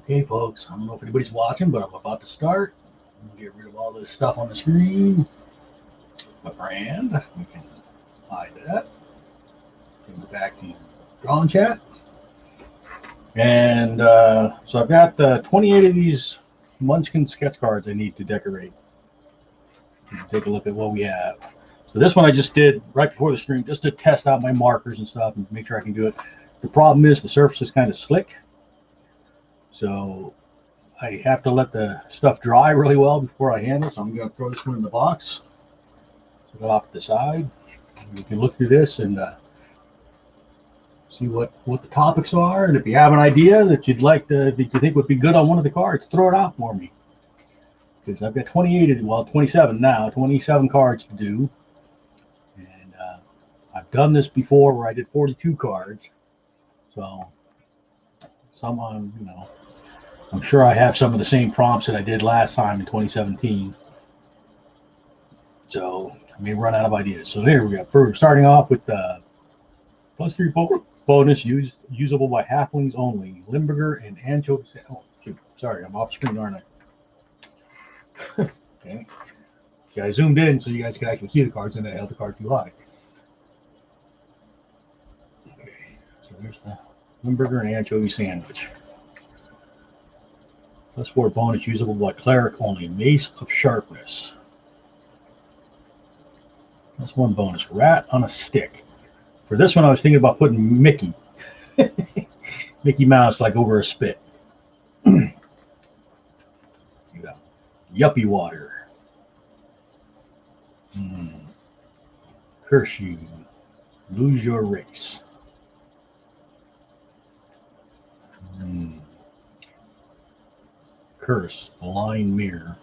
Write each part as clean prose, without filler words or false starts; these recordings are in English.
Okay, folks, I don't know if anybody's watching, but I'm about to start. I'm gonna get rid of all this stuff on the screen. The brand, we can hide that. Brings it back to drawing chat. And so I've got 28 of these Munchkin sketch cards I need to decorate. Take a look at what we have. So this one I just did right before the stream, just to test out my markers and stuff and make sure I can do it. The problem is the surface is kind of slick. So I have to let the stuff dry really well before I handle it. So I'm going to throw this one in the box. Put it off to the side. You can look through this and see what the topics are. And if you have an idea that you'd like to, that you think would be good on one of the cards, throw it out for me. Because I've got 28, well, 27 now, 27 cards to do. And I've done this before where I did 42 cards. So some on, you know, I'm sure I have some of the same prompts that I did last time in 2017. So I may run out of ideas. So here we go. First, starting off with the +3 bonus usable by halflings only. Limburger and anchovy. Oh, shoot. Sorry, I'm off screen, aren't I? Okay. Yeah, I zoomed in so you guys could actually see the cards, and I held the card too high. Okay, so there's the Limburger and anchovy sandwich. +4 bonus usable by cleric only. Mace of sharpness. +1 bonus. Rat on a stick. For this one, I was thinking about putting Mickey. Mickey Mouse like over a spit. Yuppie water. Curse you. Lose your race. Curse. Blind mirror.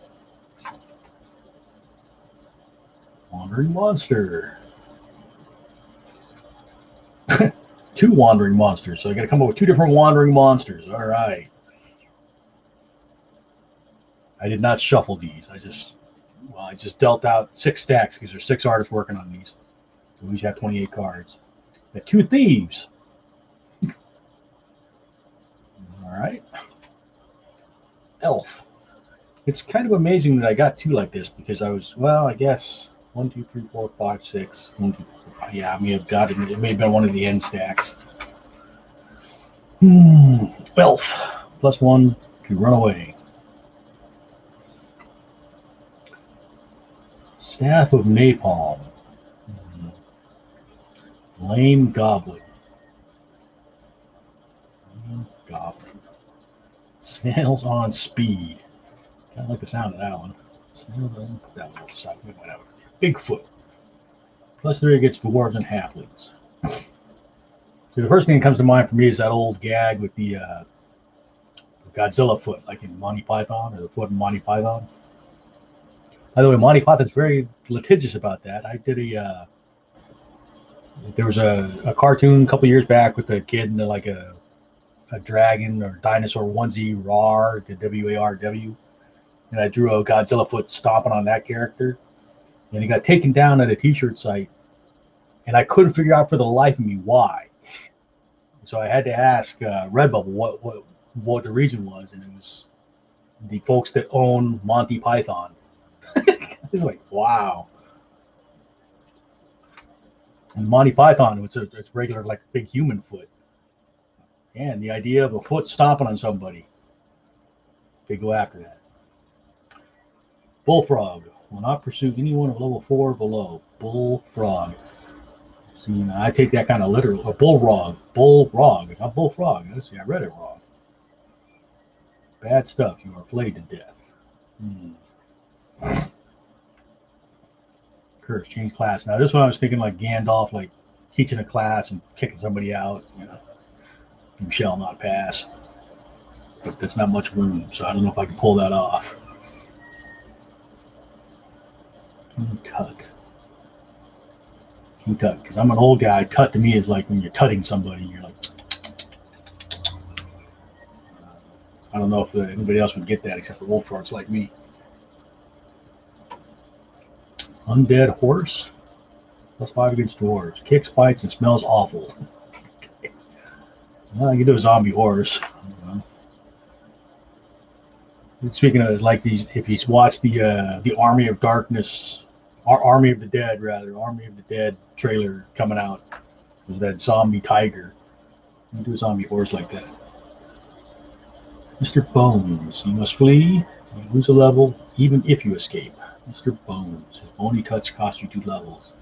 Wandering monster. 2 wandering monsters. So I got to come up with 2 different wandering monsters. All right. I did not shuffle these. I just dealt out 6 stacks because there's 6 artists working on these. So we each have 28 cards. Got 2 thieves. All right. Elf. It's kind of amazing that I got 2 like this because I was, well, I guess 1, 2, 3, 4, 5, 6. 1, 2, 3, 4. Yeah, I may have got it. It may have been one of the end stacks. Elf. +1 to run away. Staff of napalm. Lame goblin. Snails on speed. Kind of like the sound of that one. Snails on, put that one aside. Bigfoot. +3 against dwarves and halflings. So the first thing that comes to mind for me is that old gag with the Godzilla foot, like in Monty Python, or the foot in Monty Python. By the way, Monty Python's very litigious about that. I did there was a cartoon a couple years back with a kid in like a dragon or dinosaur onesie, RAR, the WARW, and I drew a Godzilla foot stomping on that character, and he got taken down at a t-shirt site, and I couldn't figure out for the life of me why. So I had to ask Redbubble what the reason was, and it was the folks that own Monty Python. It's like, wow. And Monty Python, it's regular, like big human foot. And the idea of a foot stomping on somebody, they go after that. Bullfrog will not pursue anyone of level 4 or below. Bullfrog. See, I take that kind of literal. A bullrog, not bullfrog. See, I read it wrong. Bad stuff. You are flayed to death. Curse, change class. Now this one I was thinking like Gandalf, like teaching a class and kicking somebody out. You know, you shall not pass. But there's not much room, so I don't know if I can pull that off. Tut. Tut, because I'm an old guy. Tut to me is like when you're tutting somebody. You're like, I don't know if anybody else would get that except for old farts like me. Undead horse. +5 against dwarves. Kicks, bites, and smells awful. Well, you can do a zombie horse. Speaking of like these, if he's watched the Army of Darkness, or Army of the Dead rather, Army of the Dead trailer coming out, with that zombie tiger. You do a zombie horse like that. Mr. Bones, you must flee. You lose a level even if you escape. Mr. Bones, his bony touch costs you 2 levels.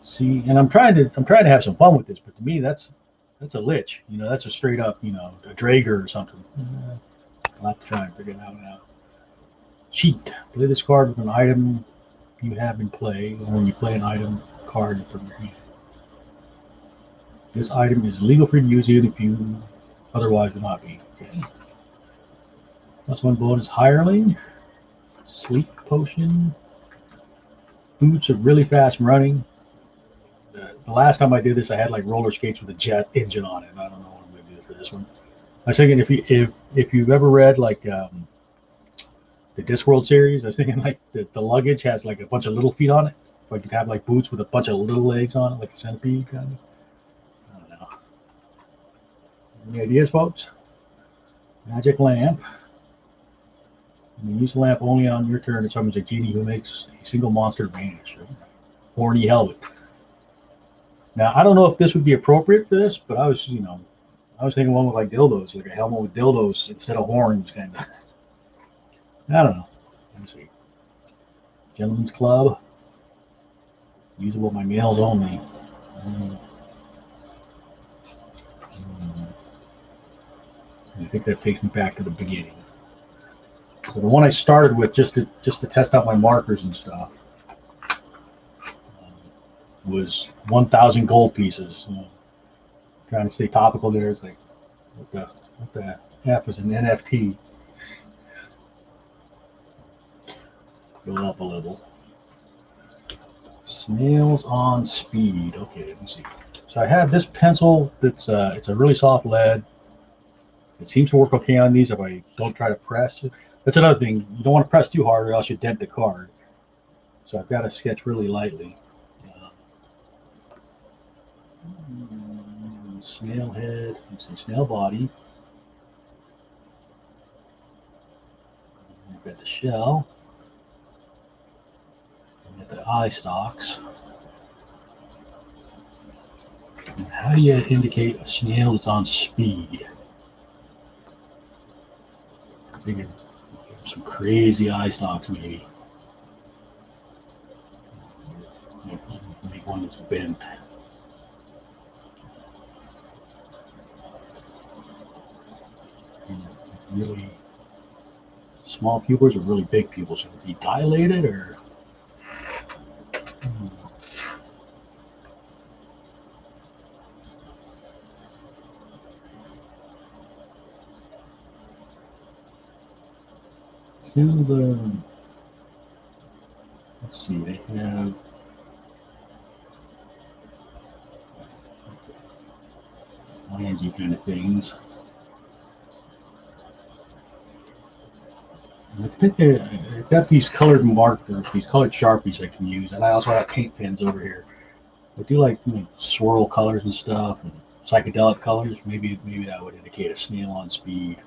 See, and I'm trying to have some fun with this, but to me that's a lich. You know, that's a straight up, you know, a Drager or something. I'll have to try and figure that one out. Cheat. Play this card with an item you have in play, or when you play an item card from your hand. This item is legal for you to use even if you otherwise would not be. Okay. +1 bonus hireling. Sleep potion. Boots of really fast running. The last time I did this, I had like roller skates with a jet engine on it. I don't know what I'm gonna do for this one. I was thinking if you've ever read like the Discworld series, I was thinking like the luggage has like a bunch of little feet on it. Like you could have like boots with a bunch of little legs on it, like a centipede kind of. I don't know. Any ideas, folks? Magic lamp. You use the lamp only on your turn. It summons a genie who makes a single monster vanish. Horny helmet. Now I don't know if this would be appropriate for this, but I was thinking one with like dildos, like a helmet with dildos instead of horns, kind of. I don't know. Let me see. Gentleman's Club. Usable by males only. I think that takes me back to the beginning. So the one I started with just to test out my markers and stuff was 1,000 gold pieces. Trying to stay topical there. It's like what the F is an NFT? Go up a level. Snails on speed. Okay, let me see. So I have this pencil that's it's a really soft lead. It seems to work okay on these if I don't try to press. That's another thing. You don't want to press too hard or else you dent the card. So I've got to sketch really lightly. Snail head. Let's see, snail body. I've got the shell. I've got the eye stalks. And how do you indicate a snail that's on speed? I figured some crazy eye stalks maybe. Make one that's bent. Really small pupils or really big pupils? Should it be dilated or? Still let's see, they have landsy kind of things. I think I've got these colored markers, these colored Sharpies I can use, and I also have paint pens over here. I do like swirl colors and stuff, and psychedelic colors. Maybe that would indicate a snail on speed.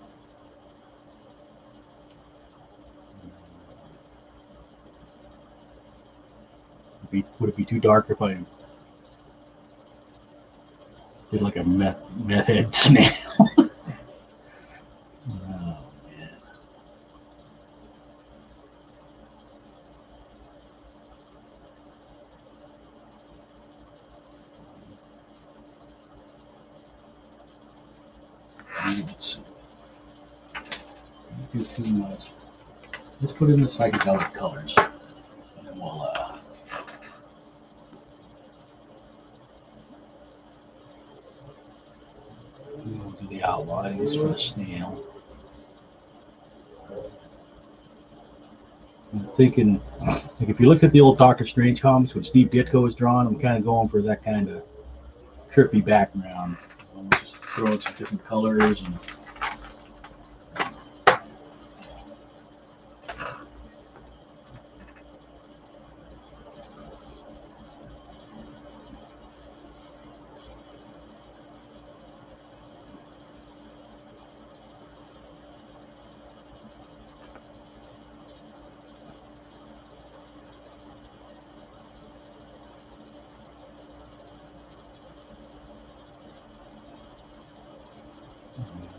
Would it be too dark if I did like a meth head snail? Oh, man. Let's see. Don't do too much. Let's put in the psychedelic colors, and then we'll do the outlines for the snail. I'm thinking, like if you look at the old Doctor Strange comics when Steve Ditko was drawn, I'm kind of going for that kind of trippy background. Just throw in some different colors and.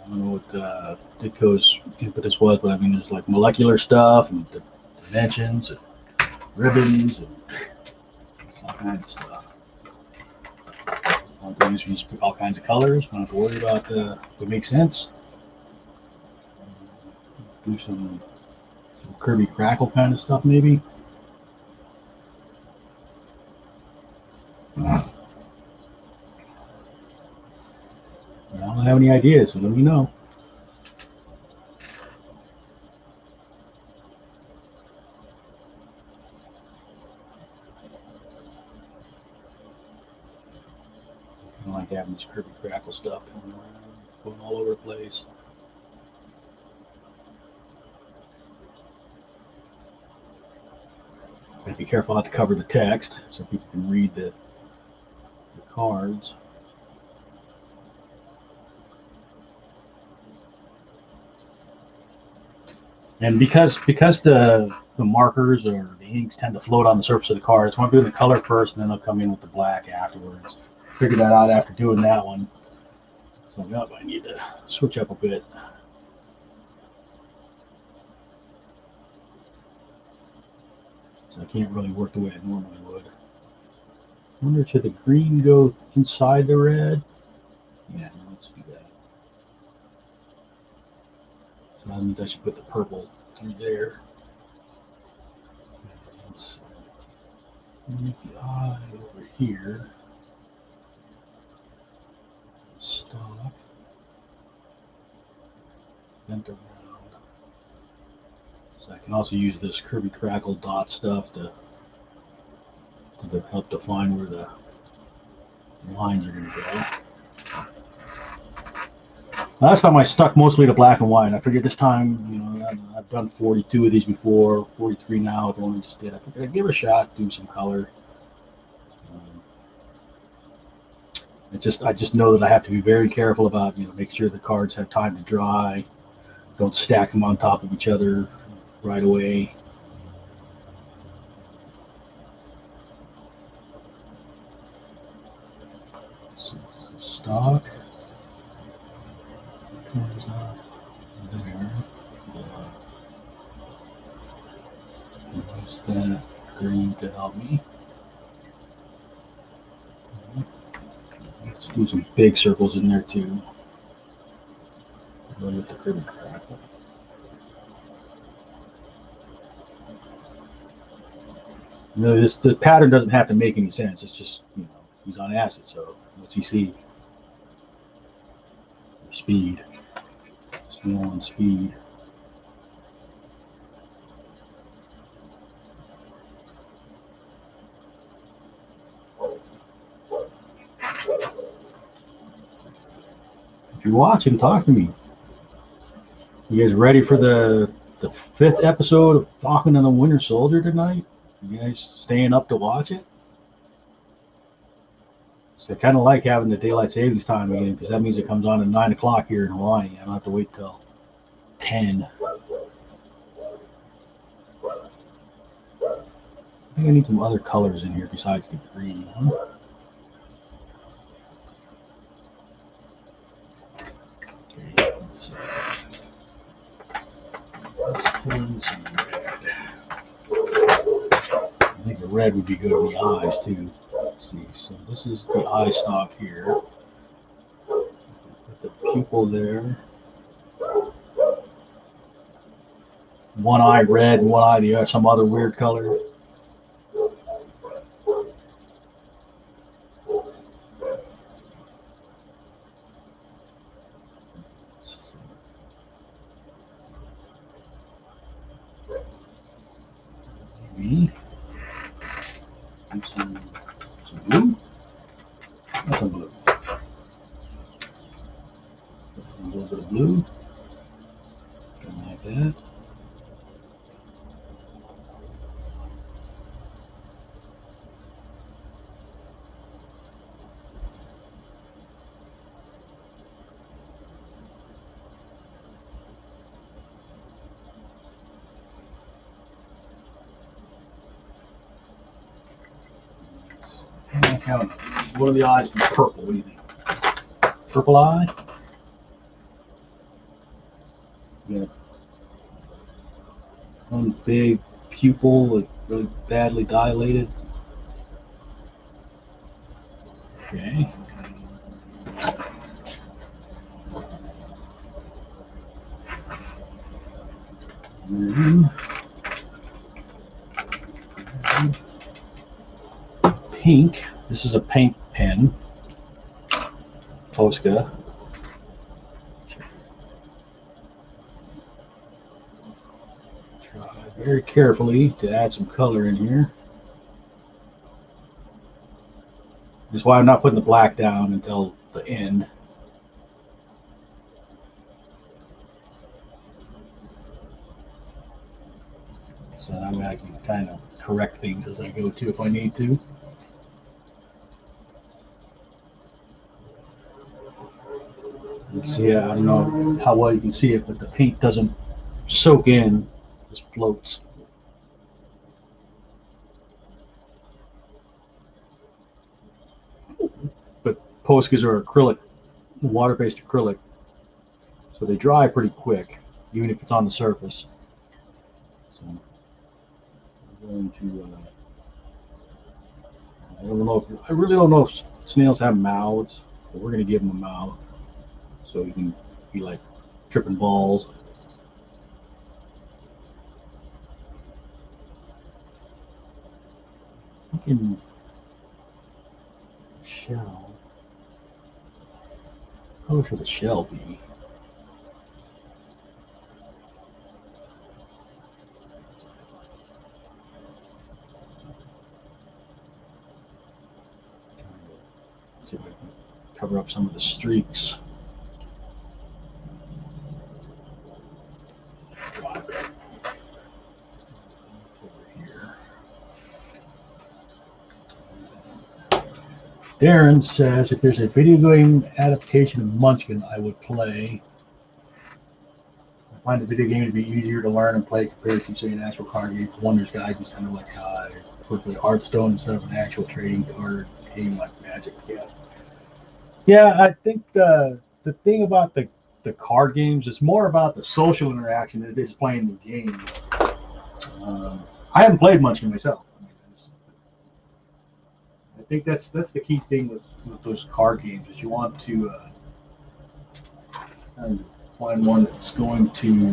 I don't know what Ditko's impetus was, but I mean, there's like molecular stuff and dimensions and ribbons and all kinds of stuff. One thing is you just pick all kinds of colors. We don't have to worry about if it makes sense. Do some Kirby Crackle kind of stuff, maybe. I don't have any ideas, so let me know. I don't like having this Kirby Crackle stuff coming around, going all over the place. Gotta be careful not to cover the text so people can read the cards. And because the markers or the inks tend to float on the surface of the cards, I want to do the color first, and then I'll come in with the black afterwards. Figured that out after doing that one. So I need to switch up a bit. So I can't really work the way I normally would. I wonder, should the green go inside the red? Yeah, let's do that. So that means I should put the purple through there. Let's make the eye over here. Stock. Bent around. So I can also use this Kirby Crackle dot stuff to help define where the lines are going to go. Last time I stuck mostly to black and white. I figured this time, I've done 42 of these before, 43 now. The one we just did. I figured I'd give it a shot, do some color. I just know that I have to be very careful about, make sure the cards have time to dry. Don't stack them on top of each other right away. So stock comes up there. Use that green to help me. Let's do some big circles in there too. Go with the Kirby Crackle. The pattern doesn't have to make any sense. It's just, he's on acid, so what's he see? Speed. Snow on speed. If you're watching, talk to me. You guys ready for the 5th episode of Talking to the Winter Soldier tonight? You guys staying up to watch it? So I kind of like having the daylight savings time again, because that means it comes on at 9 o'clock here in Hawaii. I don't have to wait till 10. I think I need some other colors in here besides the green. Huh? Okay, let's put in some red. I think the red would be good on the eyes too. Let's see, so this is the eye stalk here. Put the pupil there. One eye red and one eye the other, some other weird color. Maybe some blue. That's some blue. A little bit of blue. Something like that. One of the eyes be purple. What do you think? Purple eye? got one big pupil, like really badly dilated. Okay. Pink. This is a paint pen. Posca. Try very carefully to add some color in here. That's why I'm not putting the black down until the end. So that way I can kind of correct things as I go to if I need to. You can see, I don't know how well you can see it, but the paint doesn't soak in, it just floats. But Poscas are acrylic, water-based acrylic, so they dry pretty quick, even if it's on the surface. So I'm going to, I really don't know if snails have mouths, but we're going to give them a mouth so you can be like tripping balls. Fucking shell. What color should the shell be? See if I can cover up some of the streaks. Darren says, if there's a video game adaptation of Munchkin, I would play. I find the video game to be easier to learn and play compared to, say, an actual card game. Wonder's Guide is kind of like how I would play Hearthstone instead of an actual trading card game like Magic. Yeah, I think the thing about the card games is more about the social interaction than it is playing the game. I haven't played Munchkin myself. I think that's the key thing with those card games is you want to kind of find one that's going to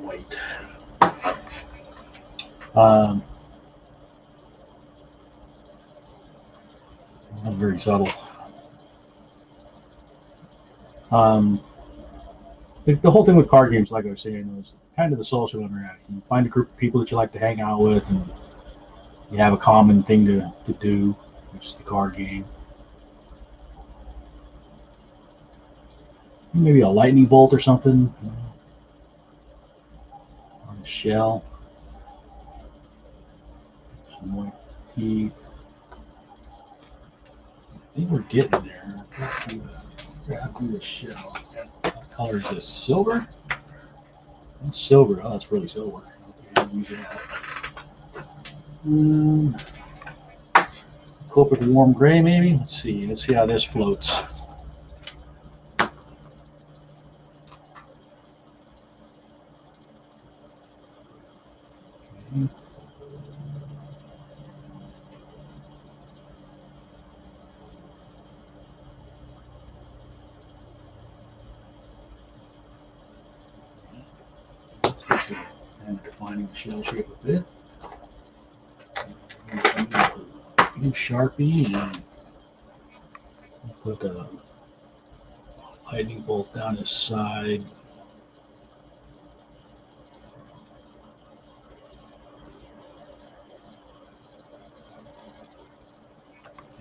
white. That's very subtle. The whole thing with card games, like I was saying, was kind of the social interaction. You find a group of people that you like to hang out with, and you have a common thing to do, which is the card game. Maybe a lightning bolt or something on the shell. Some white teeth. I think we're getting there. Grab the shell. What color is this? Silver? That's silver. Oh, that's really silver. Okay, I'll use that. Cope with warm gray, maybe. Let's see. Let's see how this floats. Okay. And defining the shell shape a bit. Use Sharpie and put a lightning bolt down his side.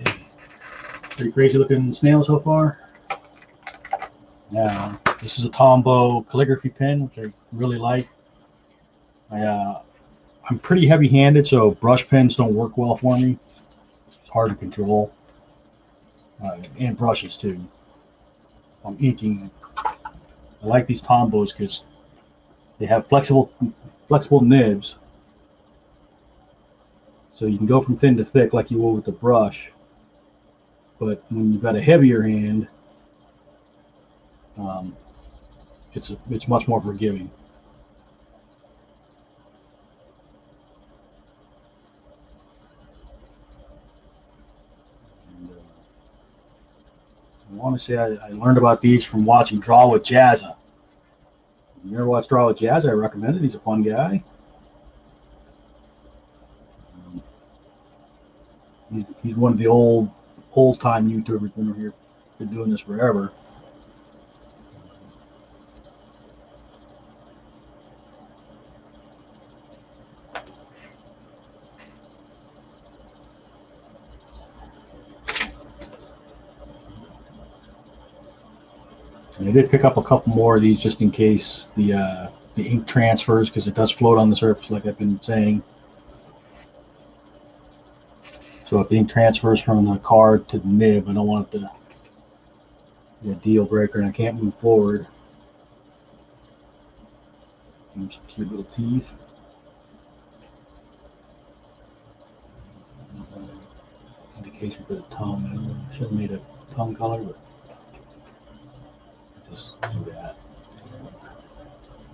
Okay. Pretty crazy looking snail so far. Now, this is a Tombow calligraphy pen, which I really like. I'm pretty heavy-handed, so brush pens don't work well for me. It's hard to control, and brushes too. I'm inking. I like these Tombows because they have flexible nibs, so you can go from thin to thick like you will with the brush. But when you've got a heavier hand, It's much more forgiving. And, I want to say I learned about these from watching Draw with Jazza. You ever watch Draw with Jazza? I recommend it. He's a fun guy. He's one of the old time YouTubers. Been doing this forever. And I did pick up a couple more of these just in case the ink transfers, because it does float on the surface, like I've been saying. So if the ink transfers from the card to the nib, I don't want it to be a deal breaker, and I can't move forward. Some cute little teeth. Indication for the tongue. I should have made a tongue color, but just do that.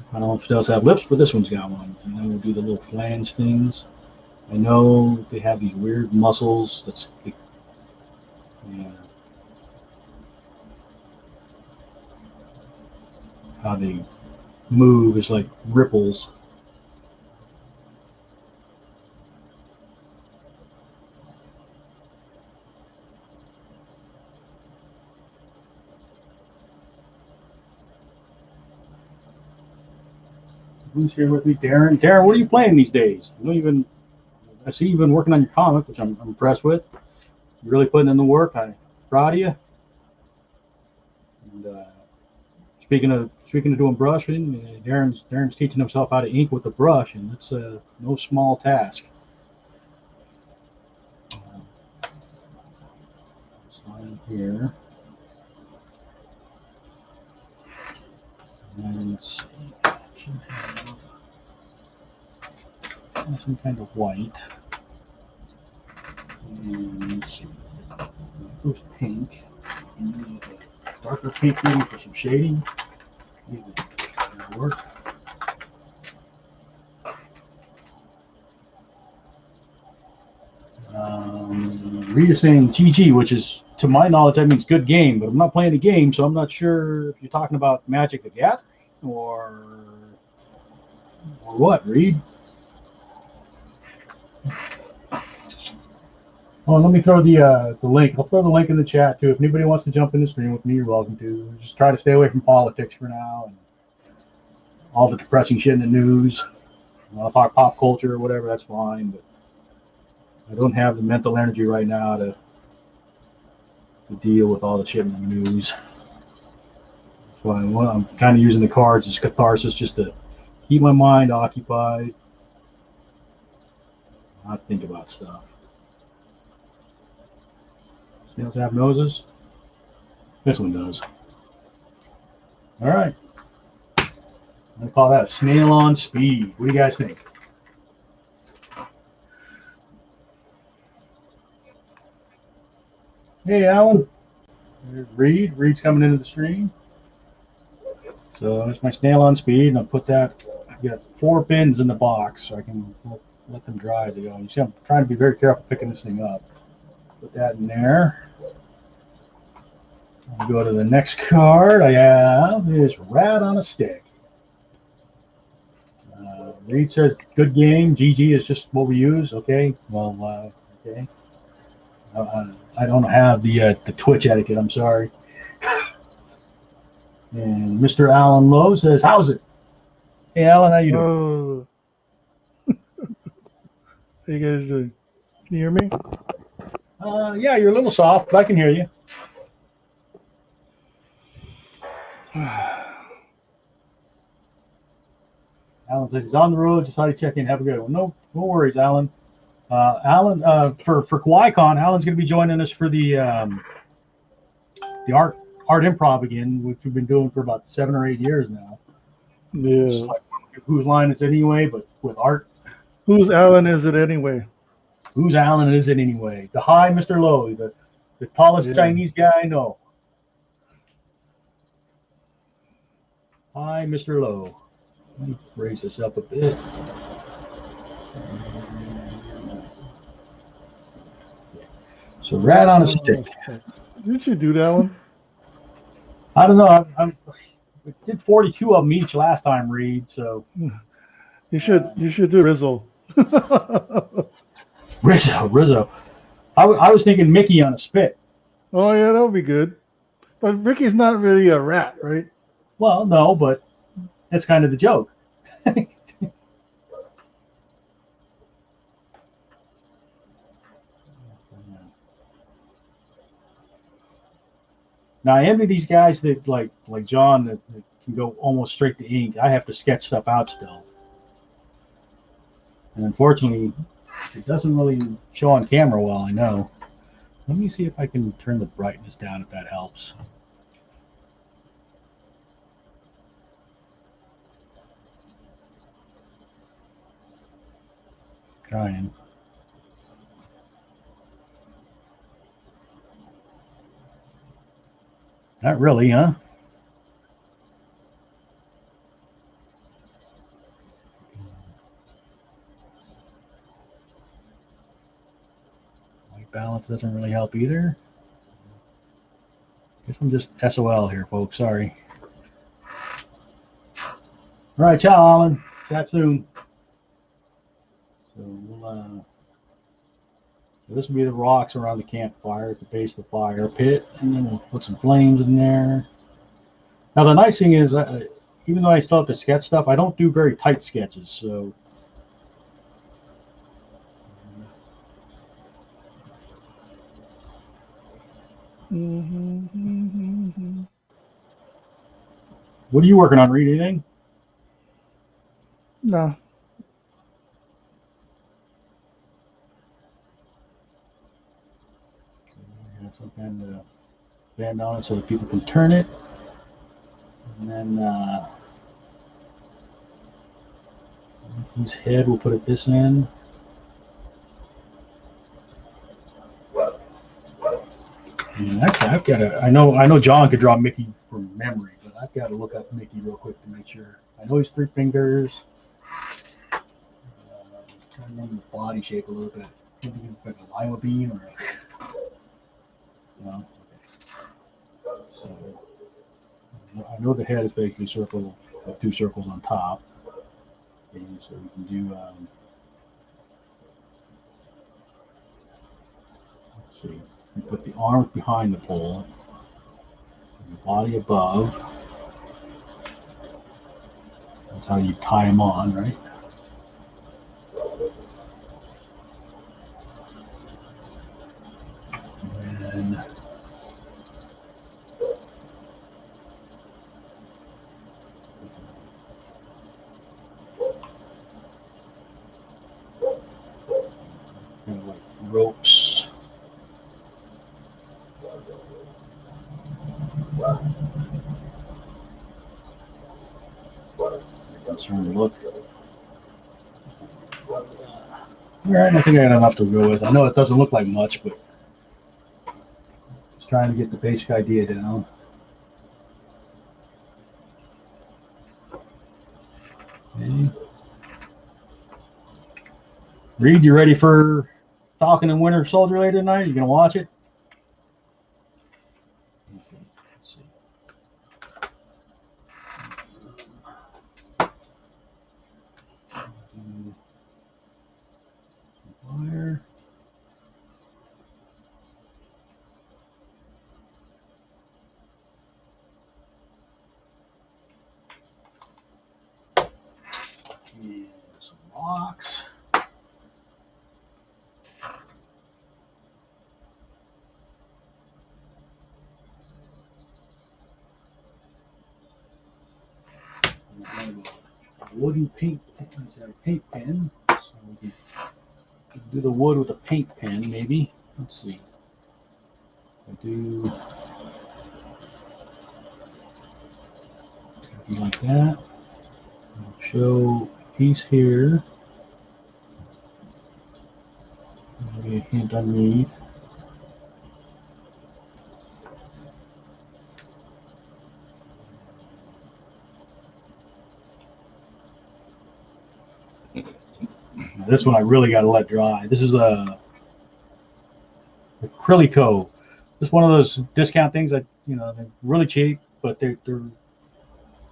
I don't know if it does have lips, but this one's got one. And then we'll do the little flange things. I know they have these weird muscles. How they move is like ripples. Who's here with me? Darren. Darren, what are you playing these days? I see you've been working on your comic, which I'm impressed with. You're really putting in the work. I'm proud of you. And speaking of doing brushing, Darren's teaching himself how to ink with the brush, and it's no small task. Slide here. And let's see. Some kind of white. And let's see. Those pink. And darker pink maybe for some shading. That'll work. Rita's saying GG, which is, to my knowledge, that means good game, but I'm not playing the game, so I'm not sure if you're talking about Magic the Gathering or what, Reed? Oh, let me throw the link. I'll throw the link in the chat too. If anybody wants to jump in the stream with me, you're welcome to. Just try to stay away from politics for now and all the depressing shit in the news. If I talk pop culture or whatever, that's fine. But I don't have the mental energy right now to deal with all the shit in the news. So I'm kind of using the cards as catharsis, just to keep my mind occupied, not think about stuff. Snails have noses? This one does. All right. I'm going to call that a snail on speed. What do you guys think? Hey, Alan. There's Reed. Reed's coming into the stream. So there's my snail on speed, and I'll put that. I've got 4 bins in the box, so I can let them dry as they go. You see, I'm trying to be very careful picking this thing up. Put that in there. I'll go to the next card I have is Rat on a Stick. Reed says, good game. GG is just what we use. Okay. Well, okay. I don't have the Twitch etiquette. I'm sorry. And Mr. Alan Lowe says, how's it? Hey, Alan, how you doing? How you guys doing? Can you hear me? Yeah, you're a little soft, but I can hear you. Alan says he's on the road. Just thought he'd check in. Have a good one. No worries, Alan. Alan, for Kawaii Kon, Alan's going to be joining us for the art improv again, which we've been doing for about 7 or 8 years now. Yeah. It's like, whose line is it anyway? But with art. Whose Alan is it anyway? Whose Alan is it anyway? The high Mr. Lowe, the tallest Chinese guy I know. Hi, Mr. Lowe. Let me raise this up a bit. So rat on a stick. Did you do that one? I don't know. We did 42 of them each last time, Reed. So You should do Rizzo. Rizzo. I was thinking Mickey on a spit. Oh yeah, that would be good. But Ricky's not really a rat, right? Well, no, but that's kind of the joke. Now I envy these guys that like John that can go almost straight to ink. I have to sketch stuff out still, and unfortunately, it doesn't really show on camera well. I know. Let me see if I can turn the brightness down if that helps. Trying. Not really, huh? White balance doesn't really help either. Guess I'm just SOL here, folks. Sorry. All right, ciao, Alan. Chat soon. So this will be the rocks around the campfire at the base of the fire pit, and then we'll put some flames in there. Now the nice thing is, even though I still have to sketch stuff, I don't do very tight sketches. So what are you working on? Read anything? No. Have some kind of band on it so that people can turn it, and then his head, we'll put it this end. And I've got to. I know John could draw Mickey from memory, but I've got to look up Mickey real quick to make sure. I know he's 3 fingers. Trying to remember the body shape a little bit. I think it's like a lima bean or no. Okay. So I know the head is basically circle with 2 circles on top. Okay, so we can do. Let's see. We put the arms behind the pole, the body above. That's how you tie them on, right? And kind of like ropes. Concerned look. All right, I think I got enough to go with. I know it doesn't look like much, but just trying to get the basic idea down. Okay. Reed, you ready for Falcon and Winter Soldier later tonight? You gonna watch it? Okay, let's see. Fire. And some rocks. Wooden paint pen. So we can do the wood with a paint pen, maybe. Let's see. I do like that. I'll show a piece here. Maybe a hint underneath. This one I really got to let dry. This is a Acrylico. Just one of those discount things that they're really cheap, but they're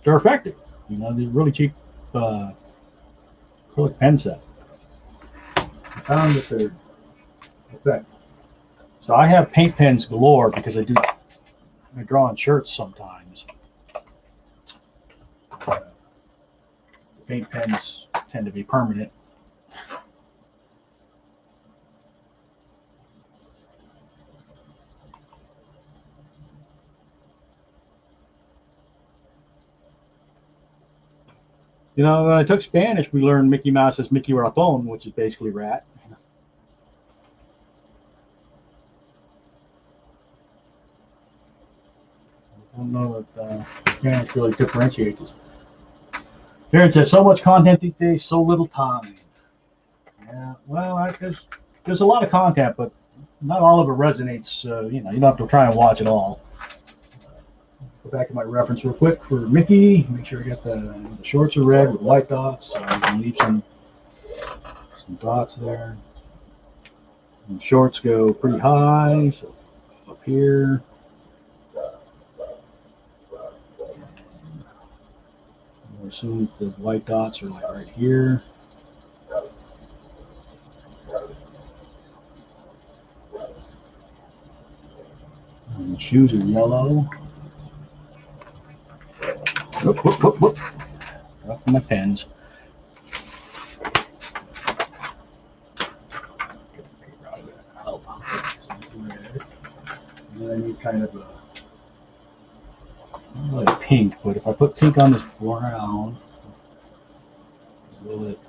effective. They're really cheap acrylic pen set. I found that they're effective. So I have paint pens galore because I draw on shirts sometimes. The paint pens tend to be permanent. When I took Spanish, we learned Mickey Mouse as Mickey Raton, which is basically rat. I don't know that Spanish really differentiates us. Darren says, so much content these days, so little time. Yeah, well, there's a lot of content, but not all of it resonates. You don't have to try and watch it all. Go back to my reference real quick for Mickey. Make sure I got the shorts are red with white dots, so I can leave some dots there. And the shorts go pretty high, so up here. We'll assume the white dots are like right here. And the shoes are yellow. Whoop. Up my pens. Help. And then I need kind of not really pink, but if I put pink on this brown, will it?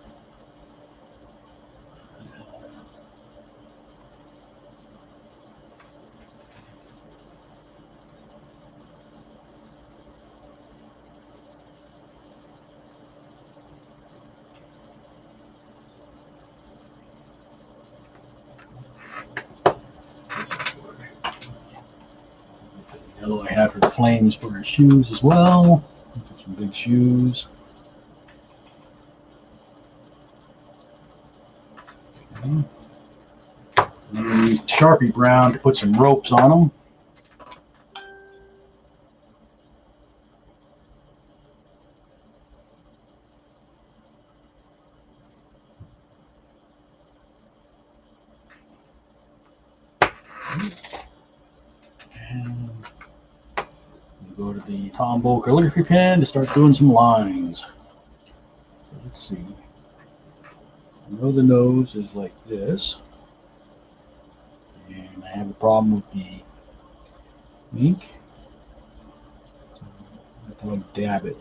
Yellow I have for the flames for his shoes as well. Some big shoes. Okay. And I'm going to use Sharpie brown to put some ropes on them. And go to the Tombow calligraphy pen to start doing some lines. So let's see. I know the nose is like this. And I have a problem with the ink. So I have to dab it.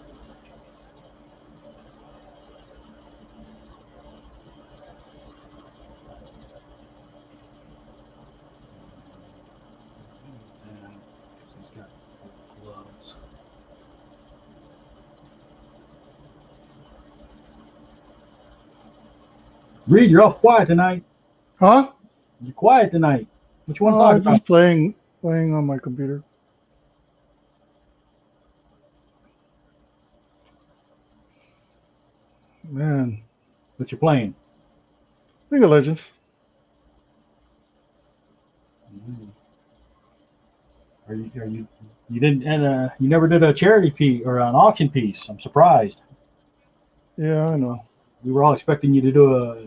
Reed, you're off quiet tonight. Huh? You're quiet tonight. What you want to I'm talk about? just playing on my computer. Man, What you playing? League of Legends. Are you didn't and you never did a charity piece or an auction piece? I'm surprised. Yeah, I know. We were all expecting you to do a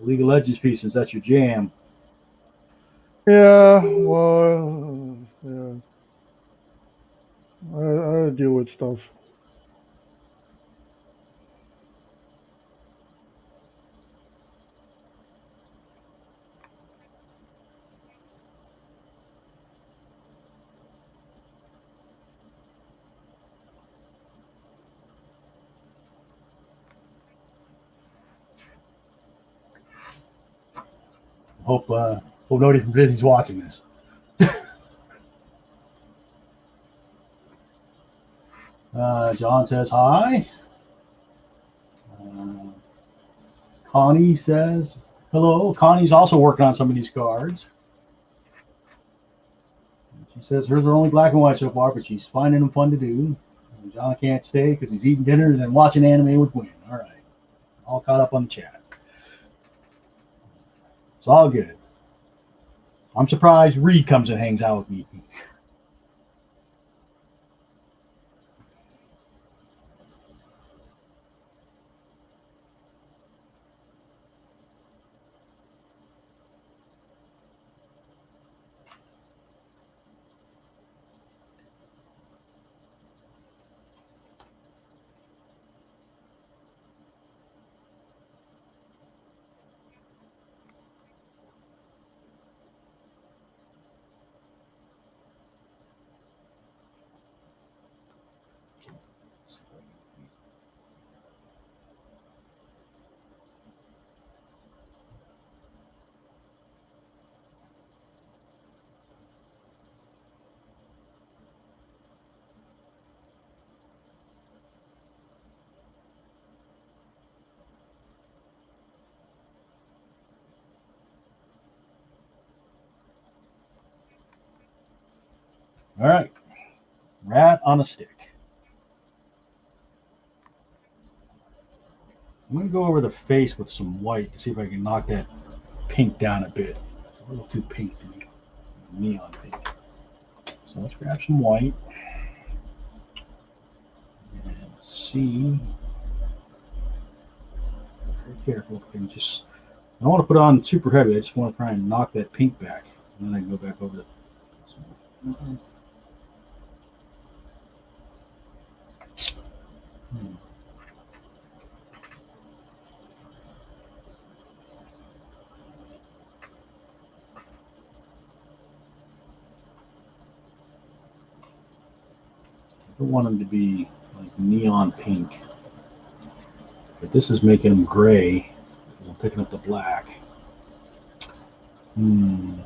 League of Legends piece since that's your jam. Yeah, well, yeah. I deal with stuff. Hope nobody from Disney's watching this. John says hi. Connie says hello. Connie's also working on some of these cards. She says hers are only black and white so far, but she's finding them fun to do. And John can't stay because he's eating dinner and then watching anime with Gwen. All right. All caught up on the chat. It's all good. I'm surprised Reed comes and hangs out with me. All right, rat on a stick. I'm going to go over the face with some white to see if I can knock that pink down a bit. It's a little too pink to me. Neon pink. So let's grab some white and see. Very careful. And just, I don't want to put on super heavy. I just want to try and knock that pink back. And then I can go back over this one. I don't want them to be like neon pink. But this is making them gray because I'm picking up the black. And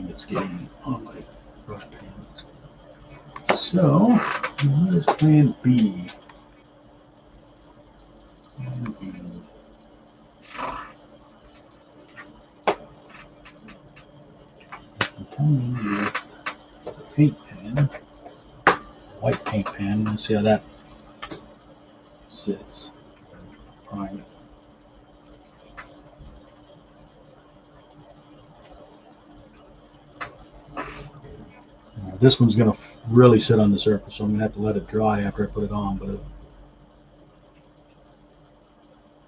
it's getting on my brush pen. So, what is plan B? Plan B. I'm coming with the paint pen, white paint pen. Let's see how that sits. Prime it. This one's going to really sit on the surface, so I'm going to have to let it dry after I put it on. But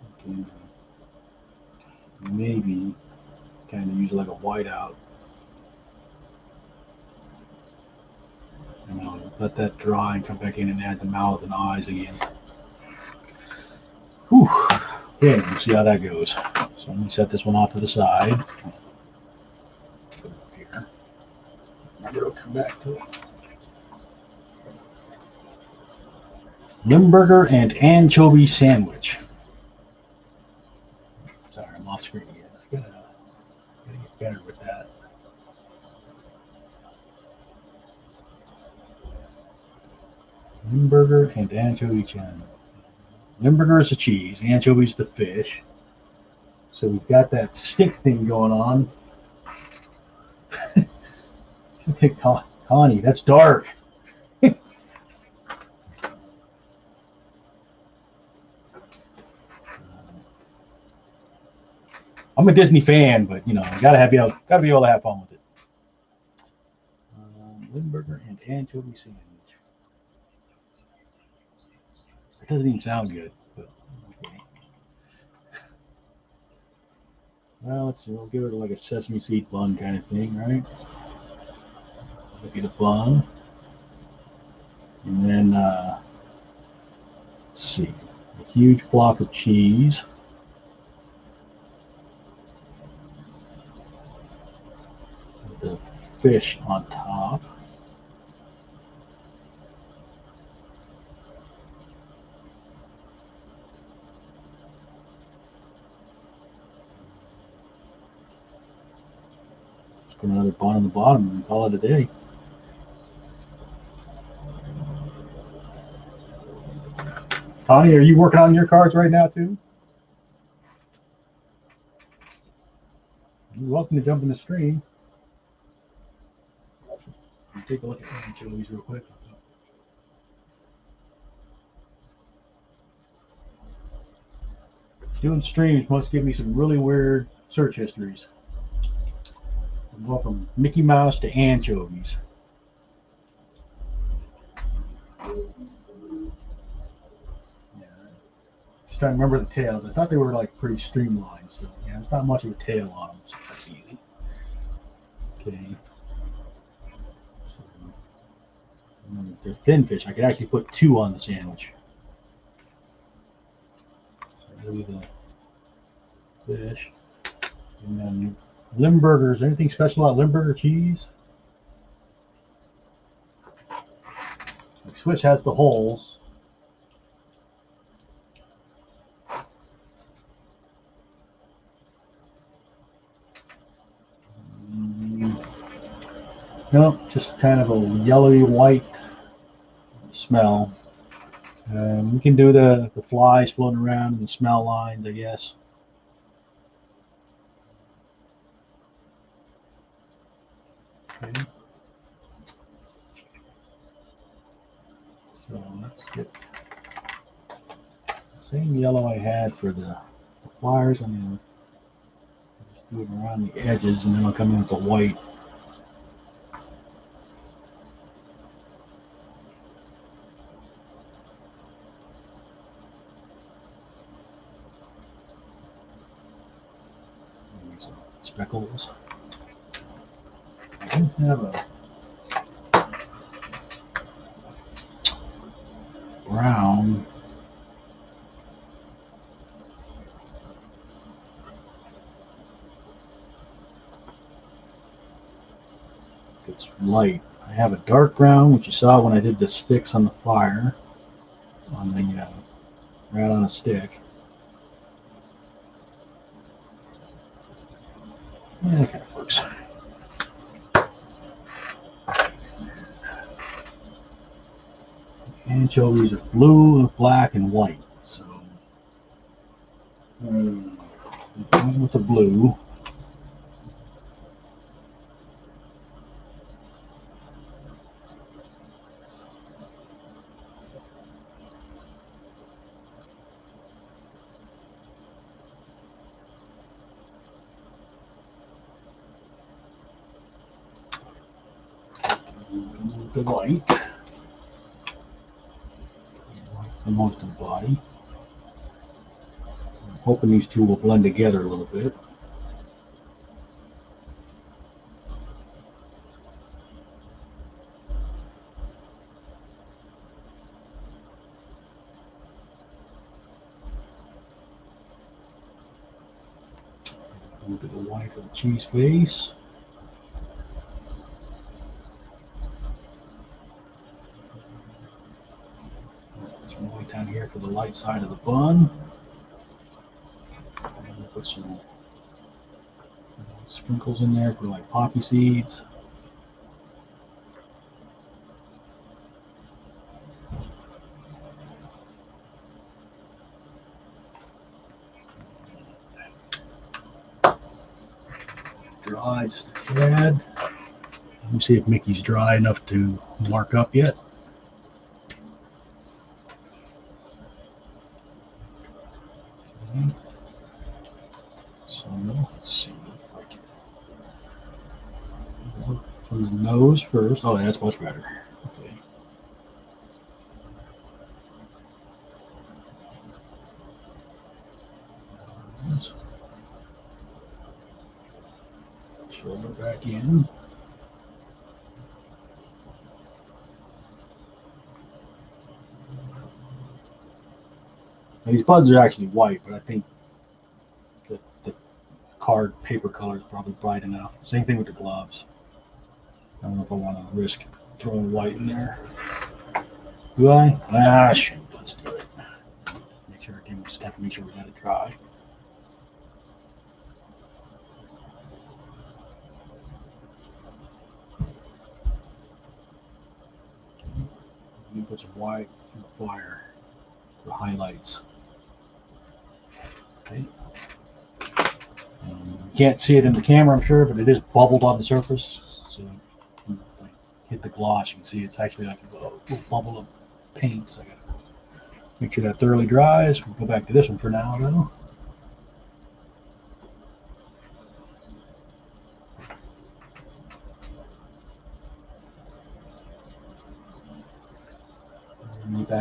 I can maybe kind of use like a whiteout. And I'll let that dry and come back in and add the mouth and eyes again. Whew. Okay, we'll see how that goes. So I'm going to set this one off to the side. Put it up here. Maybe it'll come back to it. Limburger and anchovy sandwich. Sorry, I'm off screen again. I gotta get better with that. Limburger and anchovy sandwich. Limburger is the cheese, anchovies the fish. So we've got that stick thing going on. Connie, that's dark. I'm a Disney fan, but you know, gotta be able to have fun with it. Limburger and anchovy sandwich. That doesn't even sound good, but okay. Well, let's see. We'll give it like a sesame seed bun kind of thing, right? Look at the bun, and then let's see, a huge block of cheese. With the fish on top. Let's put another bun on the bottom and call it a day. Tony, are you working on your cards right now too? You're welcome to jump in the stream. Take a look at the anchovies real quick. Doing streams must give me some really weird search histories. I'm going from Mickey Mouse to anchovies. Yeah. Just trying to remember the tails. I thought they were like pretty streamlined, so yeah, there's not much of a tail on them, so that's easy. Okay. So, they're thin fish. I could actually put 2 on the sandwich. So maybe the fish. And then Limburgers. Anything special about Limburger cheese? Like Swiss has the holes. No, just kind of a yellowy white smell. We can do the flies floating around and the smell lines, I guess. Okay. So let's get the same yellow I had for the flowers. I'm going to just do it around the edges, and then I'll come in with the white. Maybe some speckles. I don't have a brown. It's light. I have a dark brown, which you saw when I did the sticks on the fire, on the right on a stick. Yeah, that kind of works. Anchovies are blue, black, and white. So, with the blue. With the white. For most of the body. I'm hoping these two will blend together a little bit. A little bit of white of the cheese face. Some white down here for the light side of the bun. And we'll put some sprinkles in there for like poppy seeds. Dry just a tad. Let me see if Mickey's dry enough to mark up yet. Okay. So let's see if I can look from the nose first. Oh, that's much better. Okay. Shoulder back in. Now, these buds are actually white, but I think the card paper color is probably bright enough. Same thing with the gloves. I don't know if I want to risk throwing white in there. Do I? Ah, shoot. Let's do it. Make sure I just have to make sure we let it dry. Let me put some white in the fire for highlights. Okay. You can't see it in the camera, I'm sure, but it is bubbled on the surface. So when I hit the gloss, you can see it's actually like a little bubble of paint. So I gotta make sure that thoroughly dries. We'll go back to this one for now, though.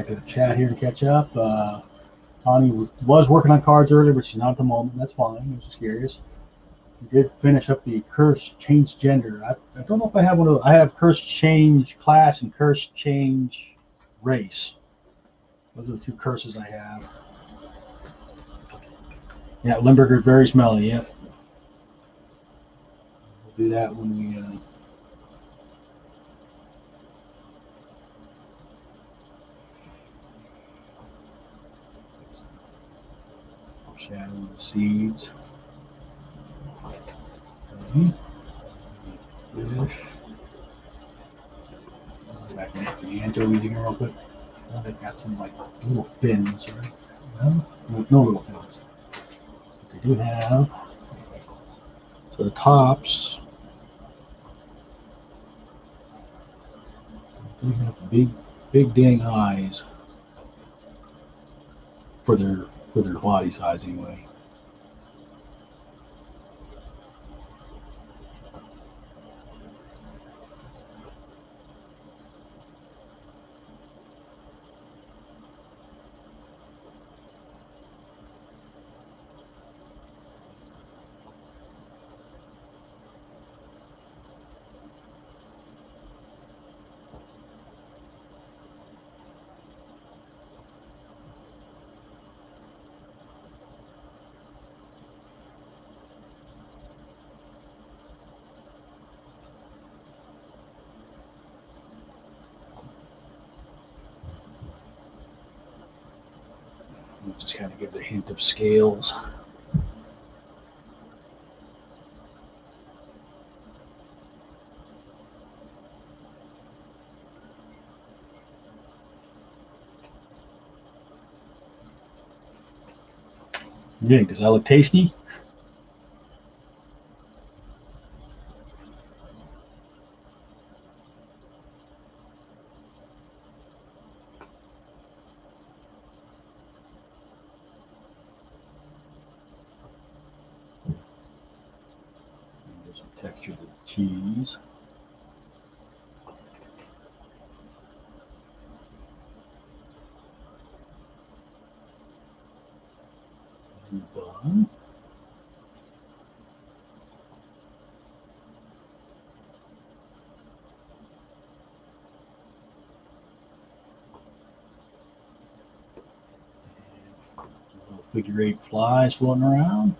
got a chat here to catch up. Connie was working on cards earlier, but she's not at the moment. That's fine. I was just curious. We did finish up the curse change gender. I don't know if I have one of those. I have curse change class and curse change race. Those are the two curses I have. Yeah, Limburger, very smelly. Yep. We'll do that when we. Shadow the seeds. Okay. Fish. Back in the anchovies again real quick. Oh, they've got some like little fins, right? No little fins. But they do have. So the tops. They have big dang eyes for their body size anyway. Just kind of give the hint of scales. Yeah, does that look tasty? There's some texture to the cheese. Bun. Little figure 8 flies floating around.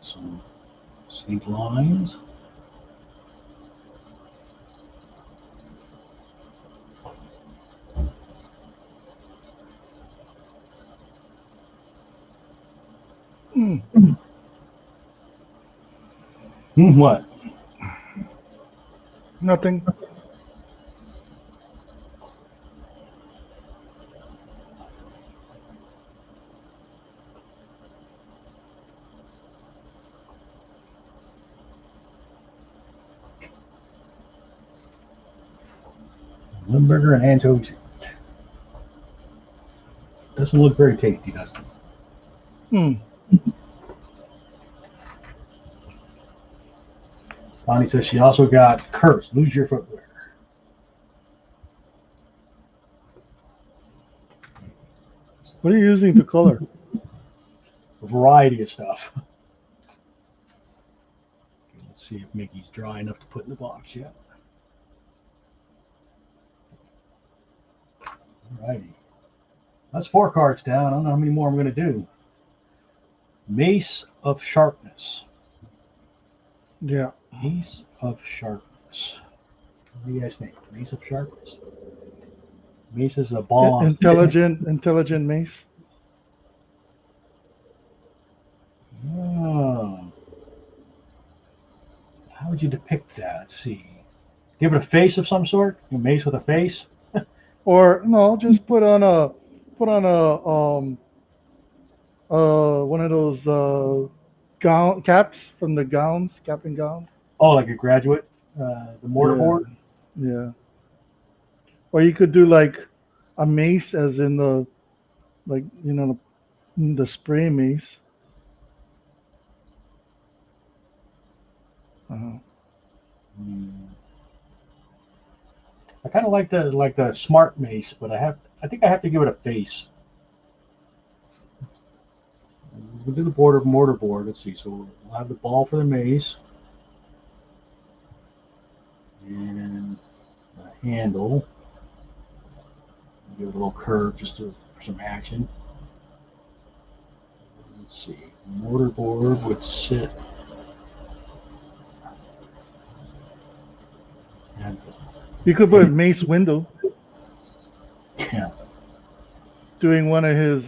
Some sleek lines. What? Nothing. Limburger and anchovies. Doesn't look very tasty, does it? Bonnie says she also got curse. Lose your footwear. What are you using to color? A variety of stuff. Okay, let's see if Mickey's dry enough to put in the box yet. Alrighty. That's 4 cards down. I don't know how many more I'm going to do. Mace of Sharpness. Yeah. Mace of Sharpness. What do you guys think? Mace of Sharpness. Mace is a ball. Intelligent mace. Oh. How would you depict that? Let's see. Give it a face of some sort? A mace with a face? Or no, just put on a one of those gown caps from the gowns, cap and gown. Oh, like a graduate? The mortarboard? Yeah. Or you could do like a mace, as in the, the spray mace. Uh-huh. I kind of like the smart mace, but I think I have to give it a face. We'll do the mortar board. Let's see. So we'll have the ball for the mace and the handle. Give it a little curve just for some action. Let's see. Mortar board would sit. And, You could put Mace Window yeah. doing one of his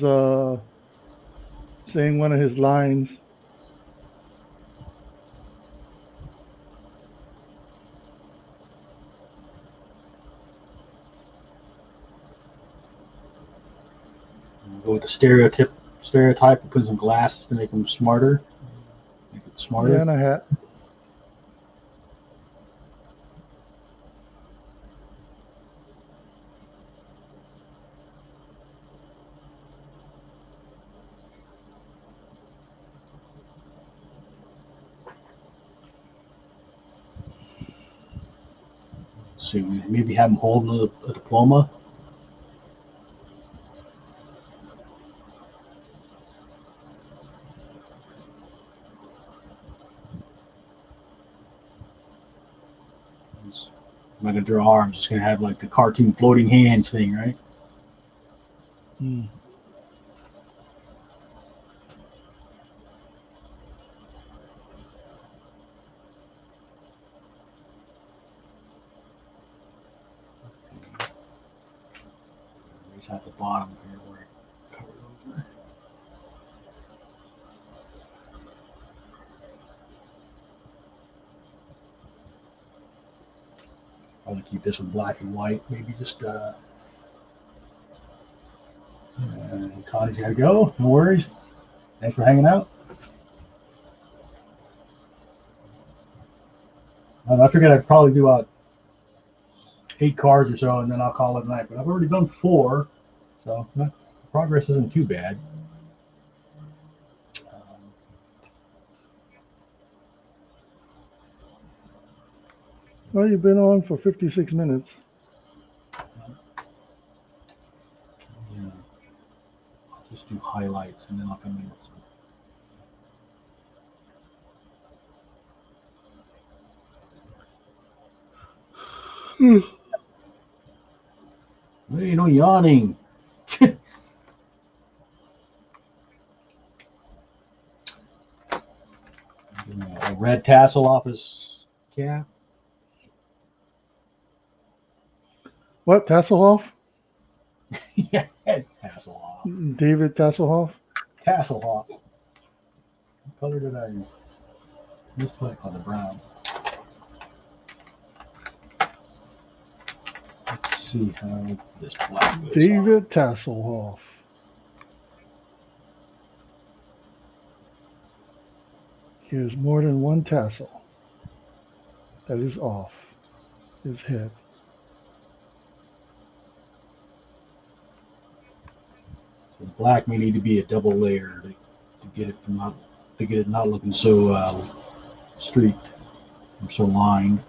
saying one of his lines. Go with the stereotype and put some glasses to make them smarter. Make it smarter. Yeah, and a hat. Let's see, maybe have him holding a diploma. I'm not gonna draw arms. Just gonna have like the cartoon floating hands thing, right? Mm. It's at the bottom here where it covers over. I'm gonna keep this one black and white. Maybe just and Connie's gotta go. No worries. Thanks for hanging out. I figured I'd probably do 8 cards or so, and then I'll call it a night. But I've already done 4, so progress isn't too bad. Well, you've been on for 56 minutes. Yeah. I'll just do highlights, and then I'll come in. Hey, no yawning. A red tassel off his cap. What, Tasselhoff? Yeah, Hasselhoff. David Tasselhoff? Tasselhoff. What color did I misplay? Oh, the brown. Let's see how this black goes David Tasselhoff. Here's more than one tassel that is off his head. So the black may need to be a double layer to get it not looking so streaked or so lined.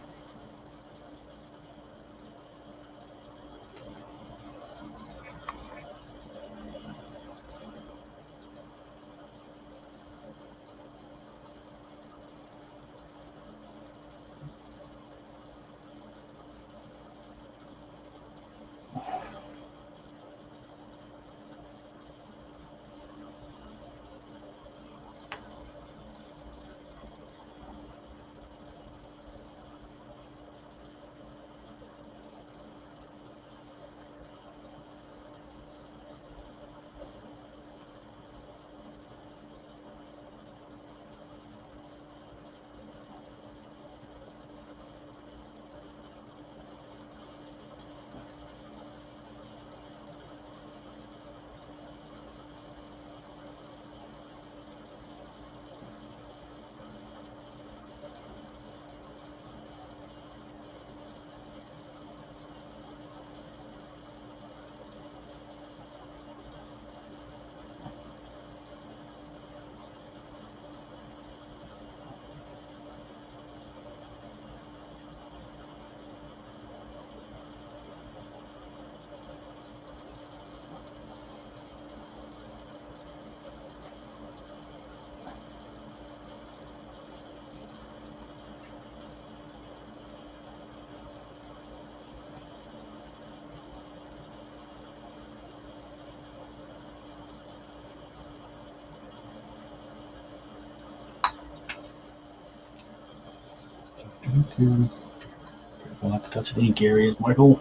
Careful not to touch the ink areas, Michael.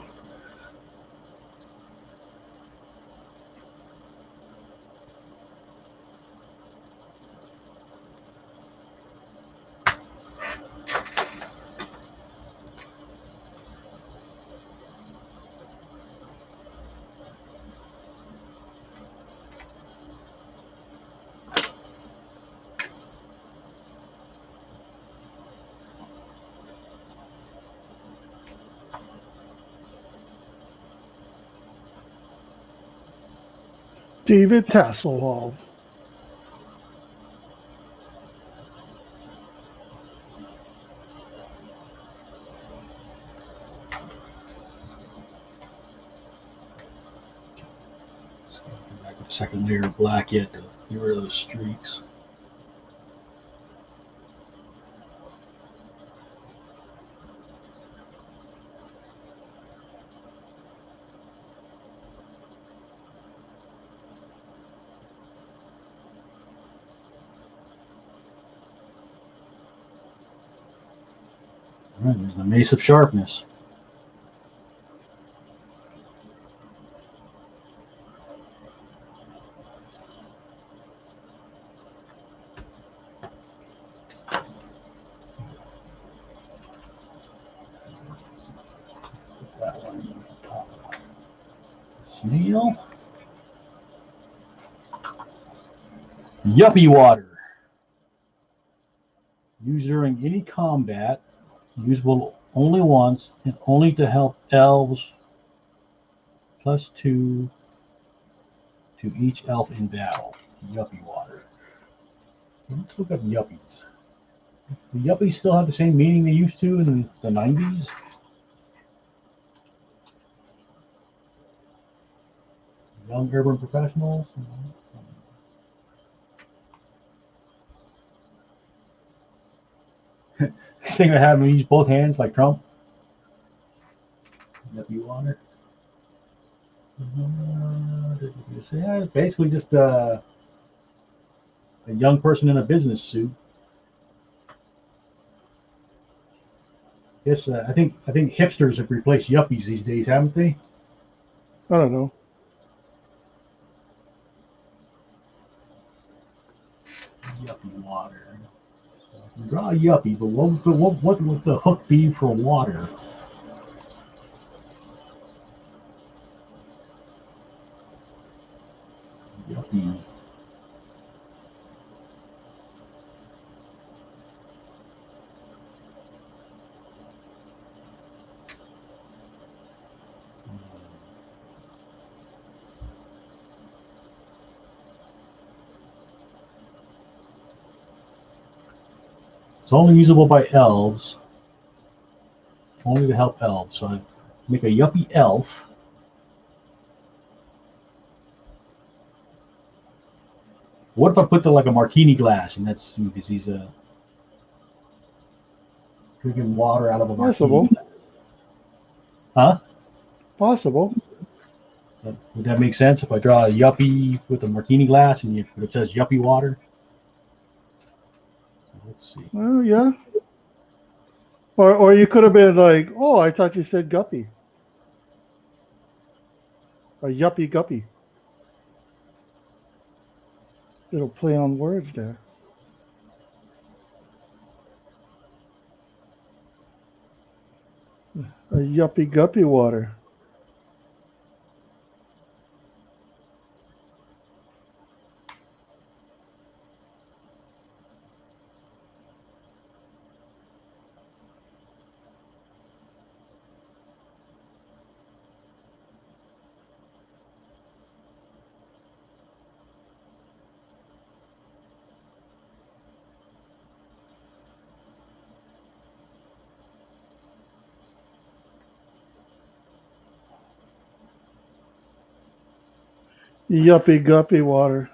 David Hasselhoff. Let's go back with the second layer of black yet to get rid of those streaks. All right, there's the mace of sharpness. Put that one on top of the snail. Yuppie water. Used during any combat, usable only once and only to help elves, +2 to each elf in battle. Yuppie water. Let's look up yuppies. Do yuppies still have the same meaning they used to in the 90s? Young urban professionals? This thing that had me use both hands like Trump. Yuppie water. Yeah, basically just a young person in a business suit. Yes, I think hipsters have replaced yuppies these days, haven't they? I don't know. Yuppie water. So I can draw a yuppie, but what would the hook be for water? Yuppie. It's only usable by elves. Only to help elves. So I make a yuppie elf. What if I put like a martini glass and that's because he's drinking water out of a martini Possible. glass? Huh? Possible. So would that make sense if I draw a yuppie with a martini glass and it says yuppie water? Let's see. Well, yeah. Or you could have been like, oh, I thought you said guppy. A yuppie guppy. It'll play on words there. A yuppie guppy water. Yuppie guppy water.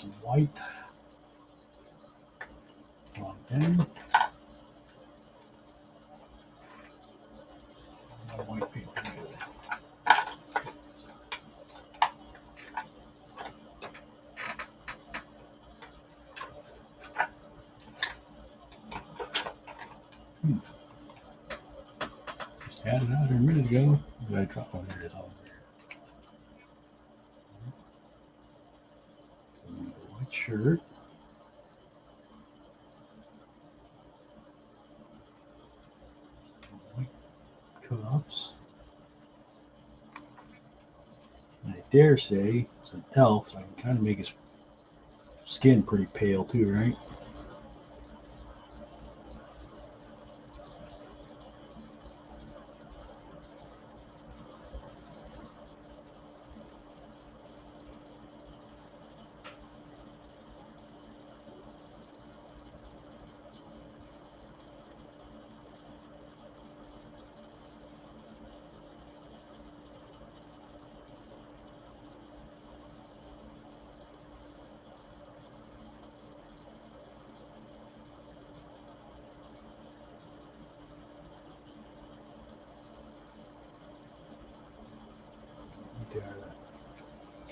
some white. Long pen. White paper. Just had it out here a minute ago. Did I drop? Oh, there it is. All there. White shirt. White cuffs. And I dare say it's an elf, so I can kind of make his skin pretty pale too, right?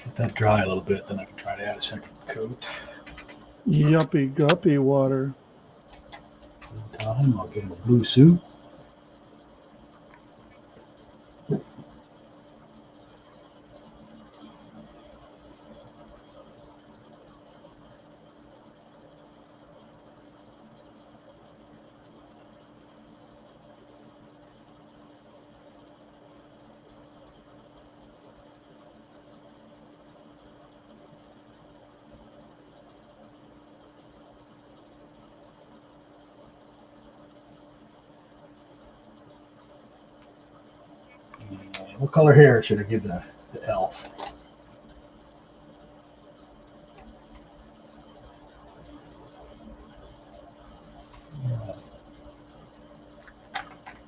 Let that dry a little bit, then I can try to add a second coat. Yuppie guppy water. Meantime, I'll get him a blue suit. What color hair should I give the elf?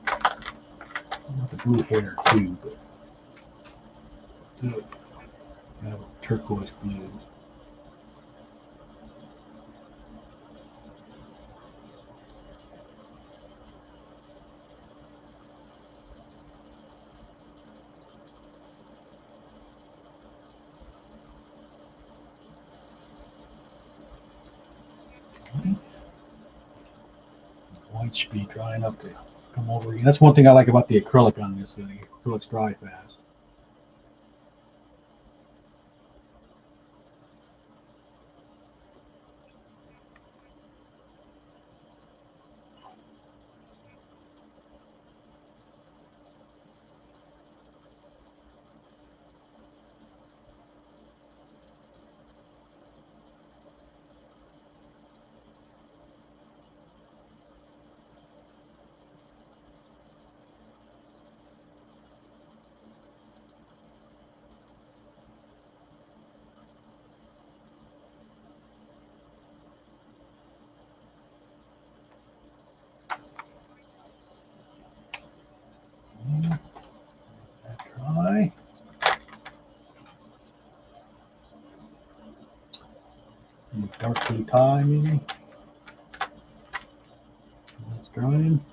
I want the blue hair too, but do it. Have a turquoise blue. White should be dry enough to come over again. That's one thing I like about the acrylic on this thing. Acrylics dry fast. Dry. Dark blue tie, maybe. That's drying.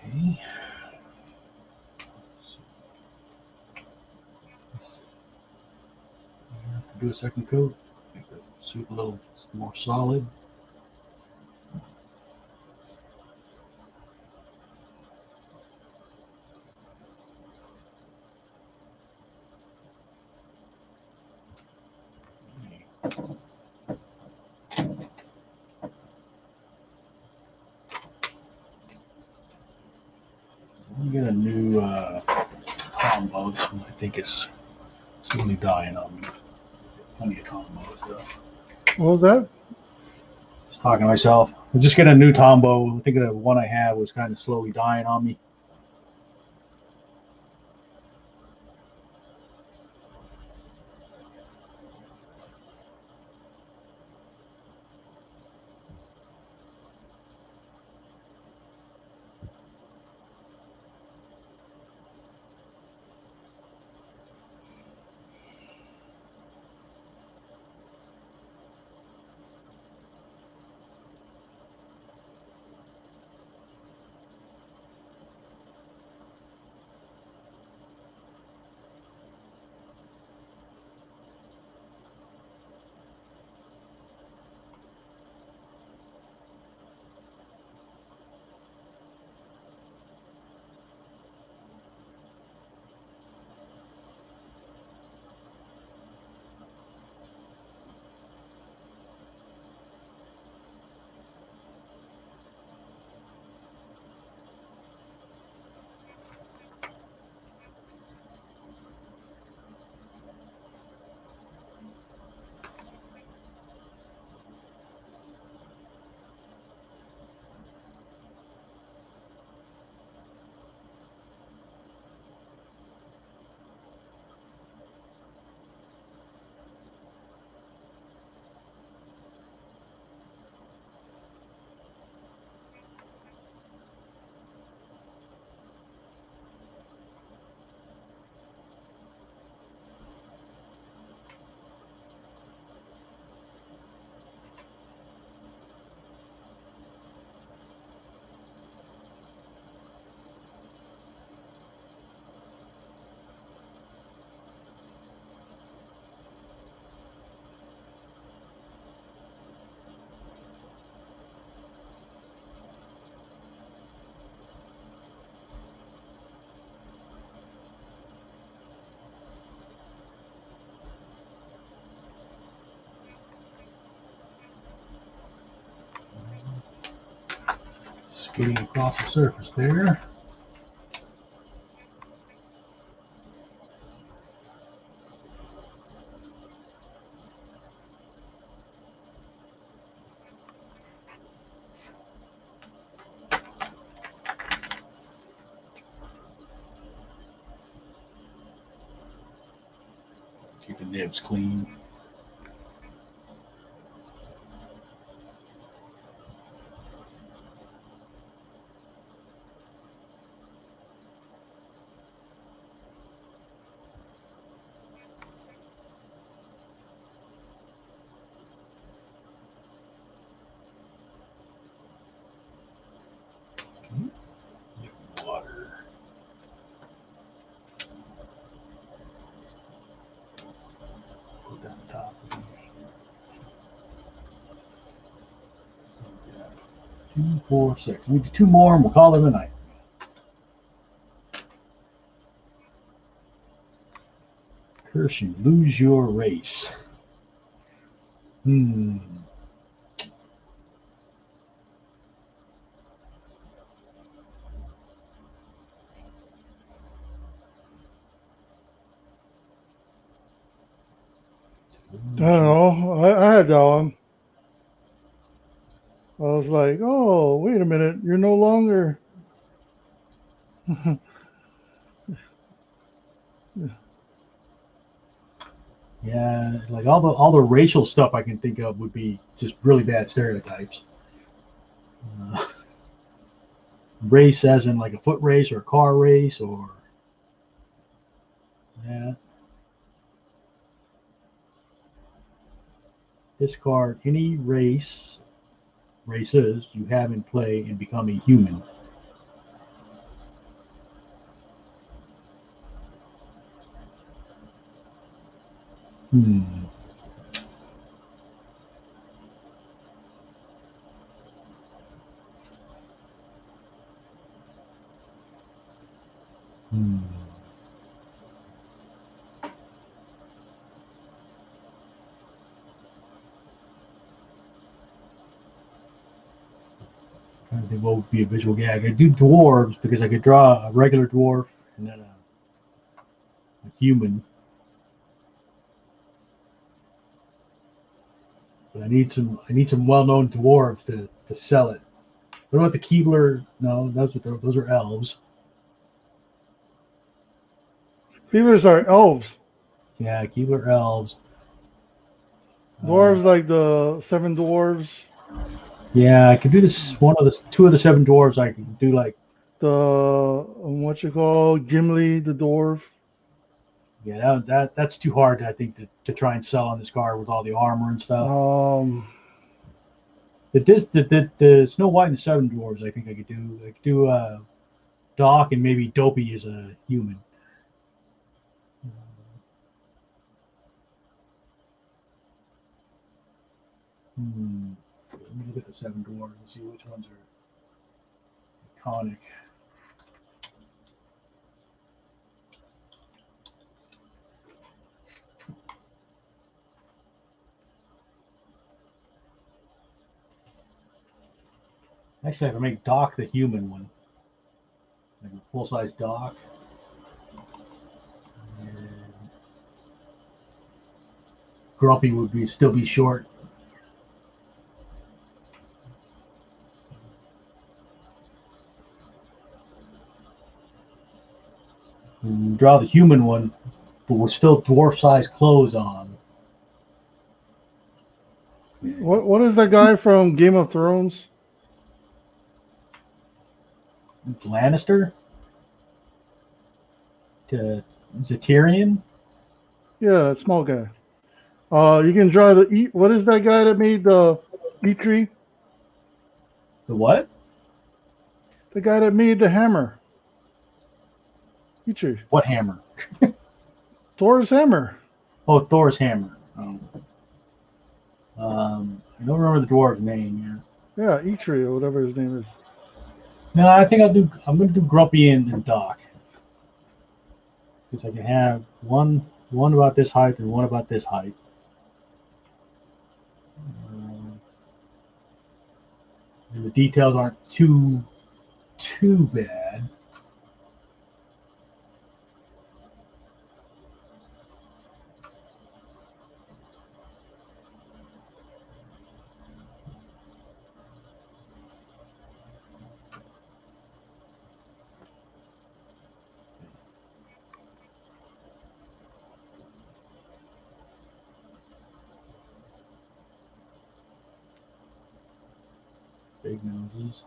Okay. Do a second coat, make the soup a little more solid. I'm get a new combo. This one I think is slowly dying on me. Plenty of combos though. What was that? Just talking to myself. I just get a new Tombow. I think the one I had was kind of slowly dying on me. Skating across the surface there. Keep the nibs clean. Water. Put that on top. So we got 2, 4, 6. We do 2 more and we'll call it a night. Curse you, lose your race. I don't know. I had that one. I was like, oh, wait a minute. You're no longer. Yeah, like all the racial stuff I can think of would be just really bad stereotypes. Uh, Race as in like a foot race or a car race or yeah. Discard any races you have in play and become a human. Hmm. Hmm. I think what would be a visual gag. I do dwarves because I could draw a regular dwarf and then a human. But I need some well known dwarves to sell it. What about the Keebler? No, those are elves. Beavers are elves. Yeah, Keebler elves. Uh, Dwarves like the seven dwarves. yeah, I could do this. One of the two of the seven dwarves. I could do like The what you call Gimli, the dwarf. yeah. That's too hard. I think to try and sell on this card with all the armor and stuff. Um, The Snow White and the Seven Dwarves. I think I could do. I could do Doc and maybe Dopey as a human. Hmm. Let me look at the Seven Dwarves and see which ones are iconic. Actually, I can make Doc the human one, like a full size Doc. And Grumpy would be still be short. And draw the human one, but with still dwarf size clothes on. what is that guy from Game of Thrones? Lannister to Tyrion. Yeah, that small guy. You can draw the E. What is that guy that made the E tree? The what? The guy that made the hammer. E tree. What hammer? Thor's hammer. Oh, Thor's hammer. I don't remember the dwarf's name. Yeah, E tree or whatever his name is. Yeah. No, I think I'll do. I'm going to do Grumpy and Doc because I can have one about this height and one about this height. And the details aren't too bad. Big noses.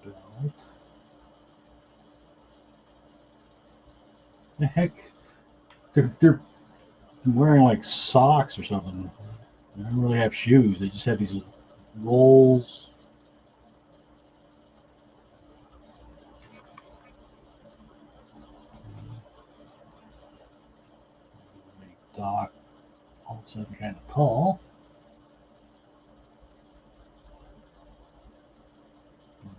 Belt. The heck? They're wearing like socks or something. They don't really have shoes. They just have these rolls. Make Doc all of a sudden kind of tall.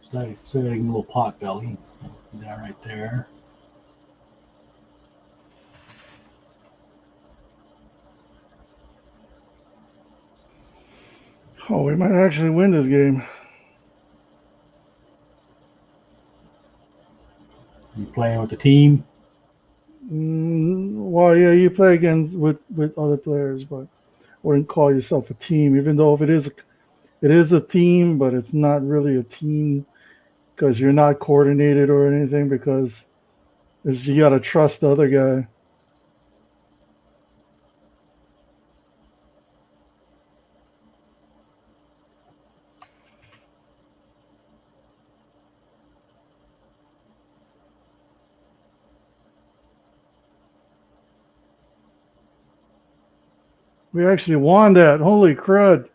It's like a little pot belly. That right there. Oh, we might actually win this game. You playing with the team? Well, yeah, you play against with other players, but wouldn't call yourself a team, even though if it is a team, but it's not really a team because you're not coordinated or anything because you got to trust the other guy. We actually won that. Holy crud.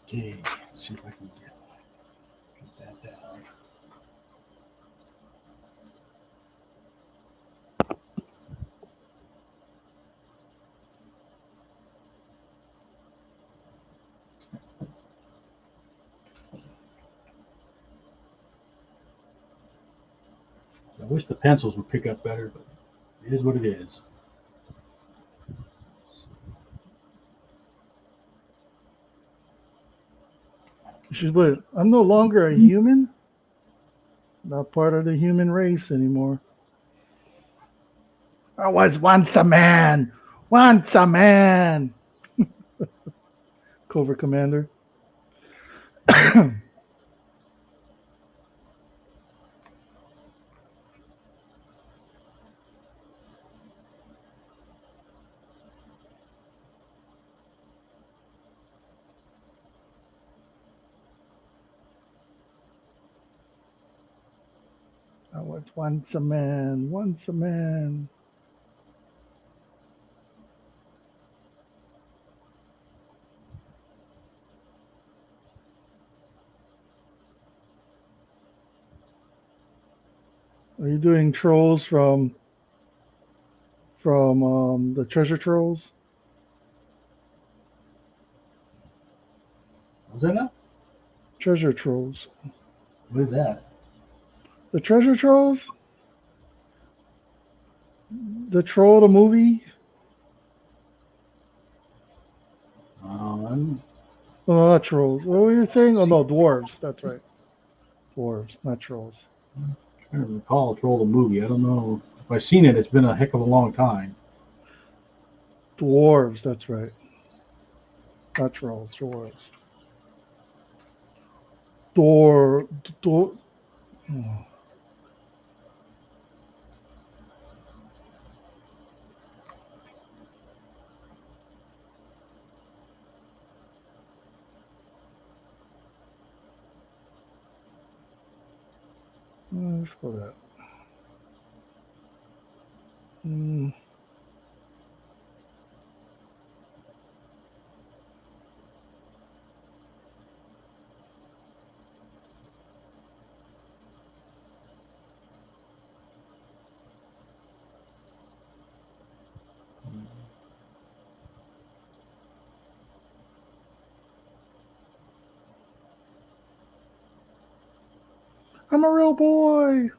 Okay, let's see if I can get that down. I wish the pencils would pick up better, but it is what it is. But I'm no longer a human. Not part of the human race anymore. I was once a man. Once a man. Covert Commander. I was once a man. Once a man. Are you doing trolls from the treasure trolls? Was that now? Treasure trolls. What is that? The treasure trolls? The troll, the movie? Um, No, not trolls. What were you saying? Oh see, no, dwarves. That's right. Dwarves, not trolls. I'm trying to recall Troll the movie. I don't know if I've seen it. It's been a heck of a long time. Dwarves, that's right. Not trolls, dwarves. Door, door. Oh, let's go that. Mm, I'm a real boy.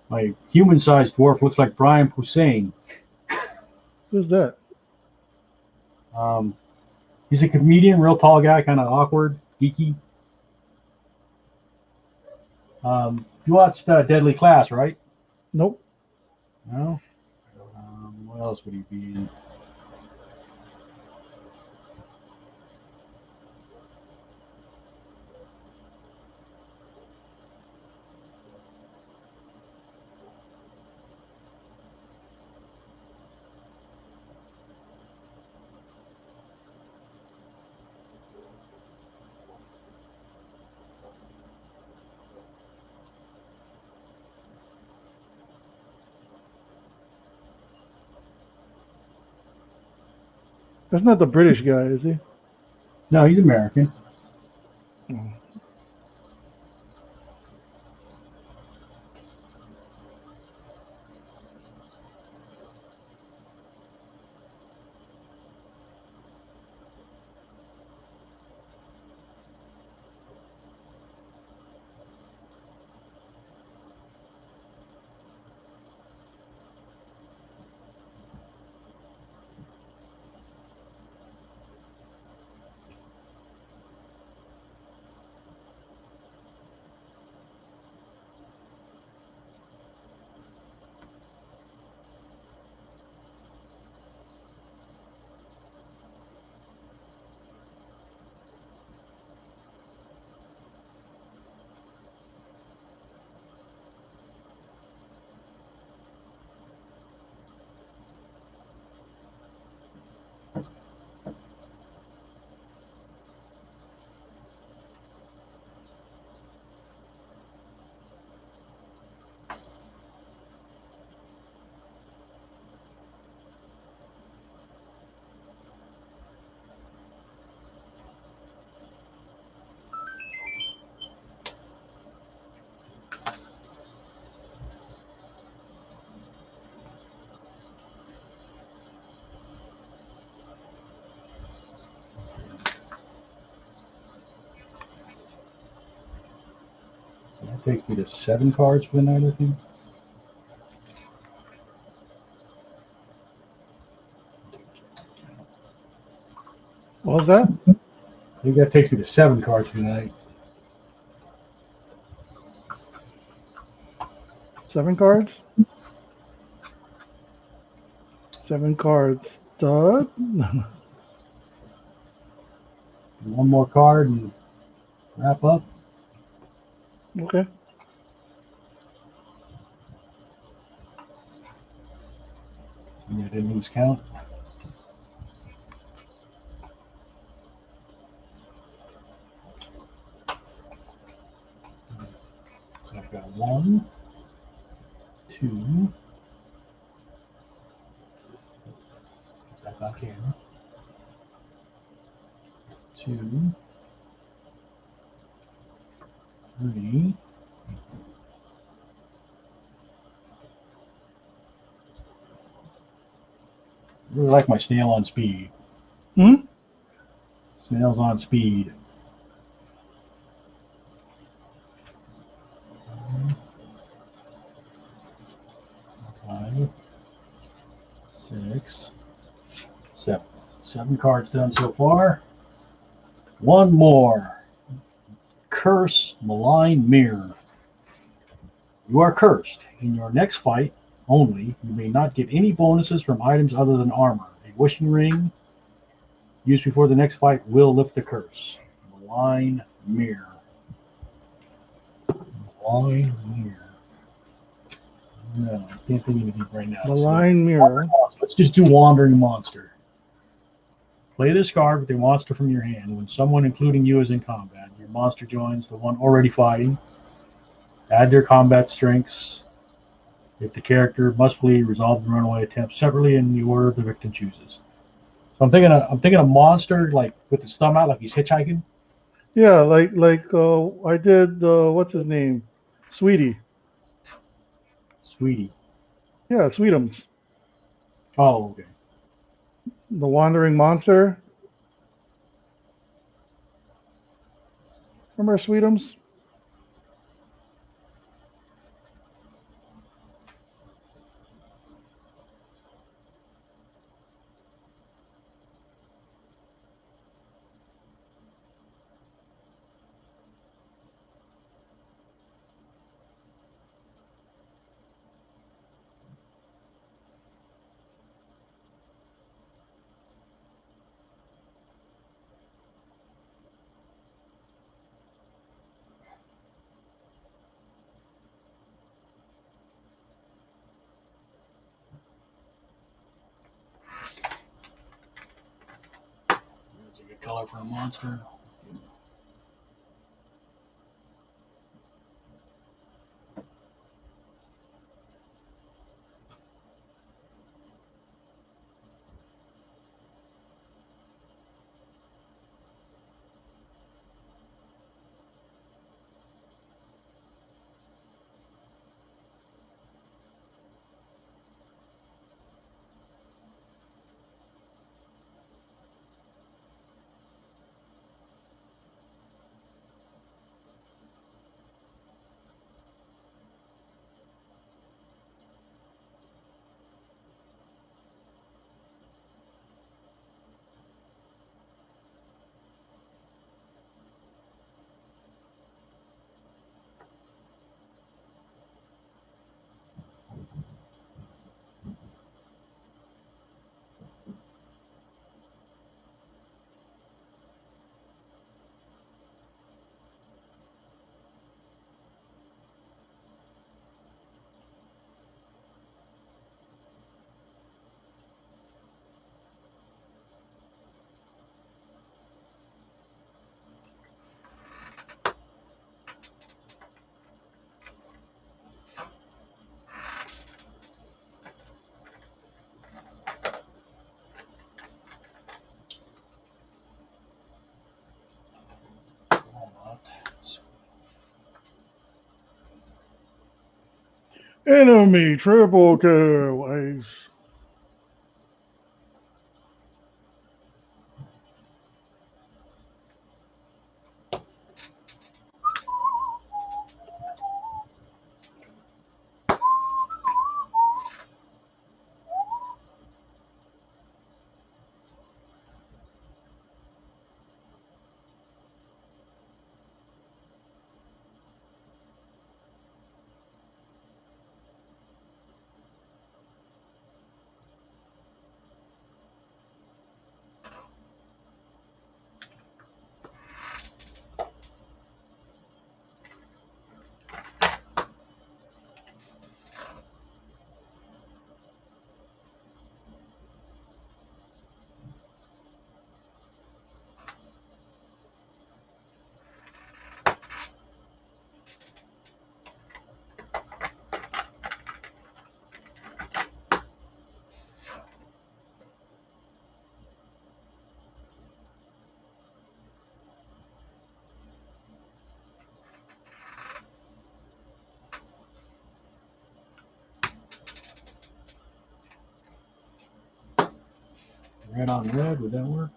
My human-sized dwarf looks like Brian Posehn. Who's that? Um, he's a comedian, real tall guy, kind of awkward, geeky. You watched Deadly Class, right? Nope. No. What else would he be in? That's not the British guy, is he? No, he's American. Oh. So that takes me to 7 cards for the night, I think. What was that? I think that takes me to 7 cards for the night. 7 cards? 7 cards. Stud? One more card and wrap up. Okay. Yeah, I didn't lose count. I've got 1, 2. Back on camera. 2, 3. I really like my snail on speed. Hmm? Snails on speed. 5, 6, 7. 7 cards done so far. One more. Curse Malign Mirror. You are cursed. In your next fight only, you may not get any bonuses from items other than armor. A wishing ring used before the next fight will lift the curse. Malign Mirror. Malign Mirror. No, I can't think of anything right now. Malign Mirror. Let's just do Wandering Monster. Play this card with a monster from your hand. When someone, including you, is in combat, your monster joins the one already fighting. Add their combat strengths. If the character must flee, resolve the runaway attempt separately in the order the victim chooses. So I'm thinking a monster like with his thumb out, like he's hitchhiking. Yeah, I did what's his name? Sweetie. Sweetie. Yeah, Sweetums. Oh, okay. The Wandering Monster. Remember Sweetums? That's a good color for a monster. Enemy triple kill. Ace. Red on red, would that work?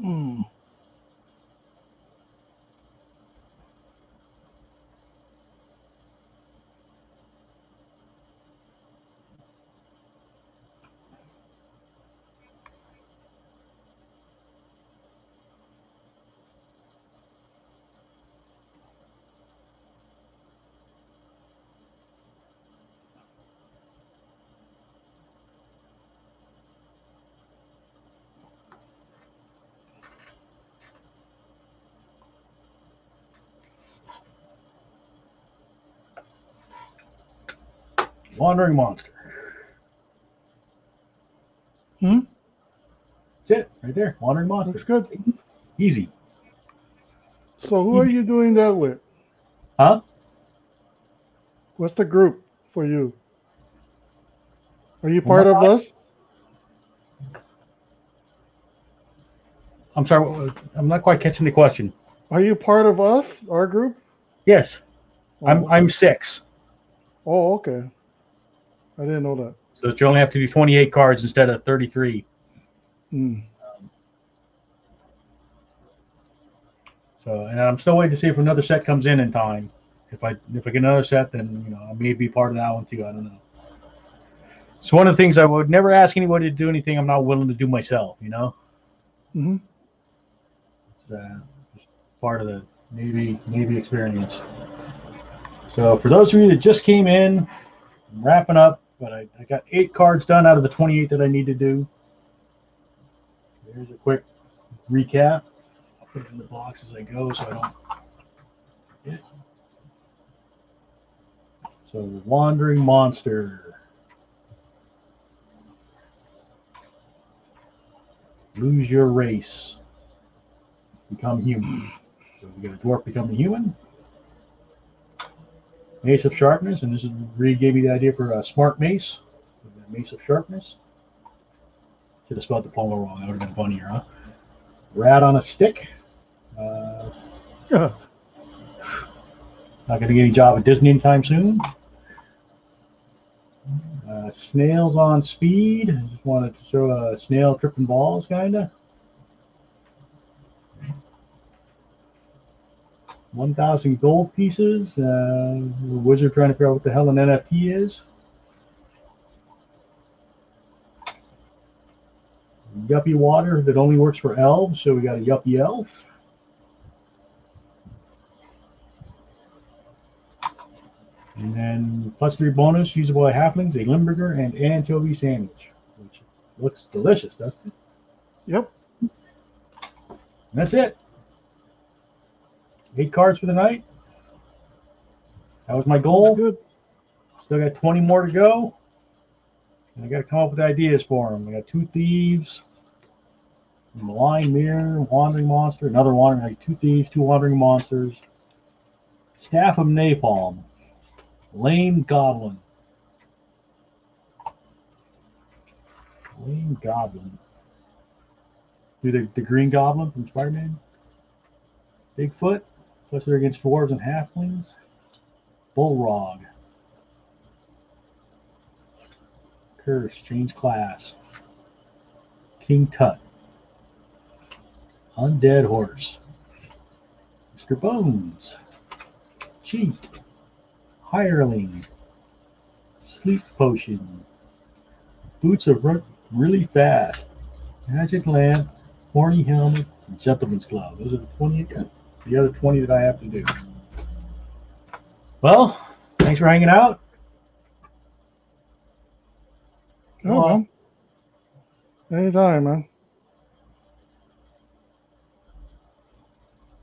Hmm. Wandering monster. Hmm? That's it, right there. Wandering monster. Looks good. Easy. So who are Easy. you doing that with? Huh? What's the group for you? Are you Well, part of us? I'm sorry, I'm not quite catching the question. Are you part of us, our group? Yes, Oh, I'm okay. 6. Oh, okay. I didn't know that. So you only have to do 28 cards instead of 33. Mm. So, and I'm still waiting to see if another set comes in time. If I get another set, then I may be part of that one too. I don't know. It's one of the things I would never ask anybody to do anything I'm not willing to do myself. Hmm. It's just part of the Navy experience. So for those of you that just came in, I'm wrapping up, but I got 8 cards done out of the 28 that I need to do. Here's a quick recap. I'll put it in the box as I go so I don't forget. So Wandering Monster. Lose your race. Become human. So we got a dwarf becoming human. Mace of Sharpness, and this is Reed gave me the idea for a smart mace. Mace of Sharpness. Should have spelled diploma wrong. That would have been funnier, huh? Rat on a stick. Yeah. Not going to get any job at Disney anytime soon. Snails on speed. I just wanted to show a snail tripping balls, kind of. 1,000 gold pieces. Wizard trying to figure out what the hell an NFT is. Yuppie water that only works for elves, so we got a yuppie elf. And then +3 bonus, usable by halflings, a limburger, and anchovy sandwich, which looks delicious, doesn't it? Yep. And that's it. 8 cards for the night. That was my goal. Good. Still got 20 more to go. And I got to come up with ideas for them. I got 2 thieves, malign mirror, wandering monster, another wandering, like 2 thieves, 2 wandering monsters, staff of napalm, lame goblin. Lame goblin. Do the green goblin from Spider-Man. Bigfoot. Plus they're against dwarves and halflings. Bullrog. Curse. Change class. King Tut. Undead horse. Mr. Bones. Cheat. Hireling. Sleep potion. Boots of really fast. Magic lamp. Horny helmet. And gentleman's glove. Those are the 20 again. The other 20 that I have to do. Well, thanks for hanging out. Oh, man. Anytime, man.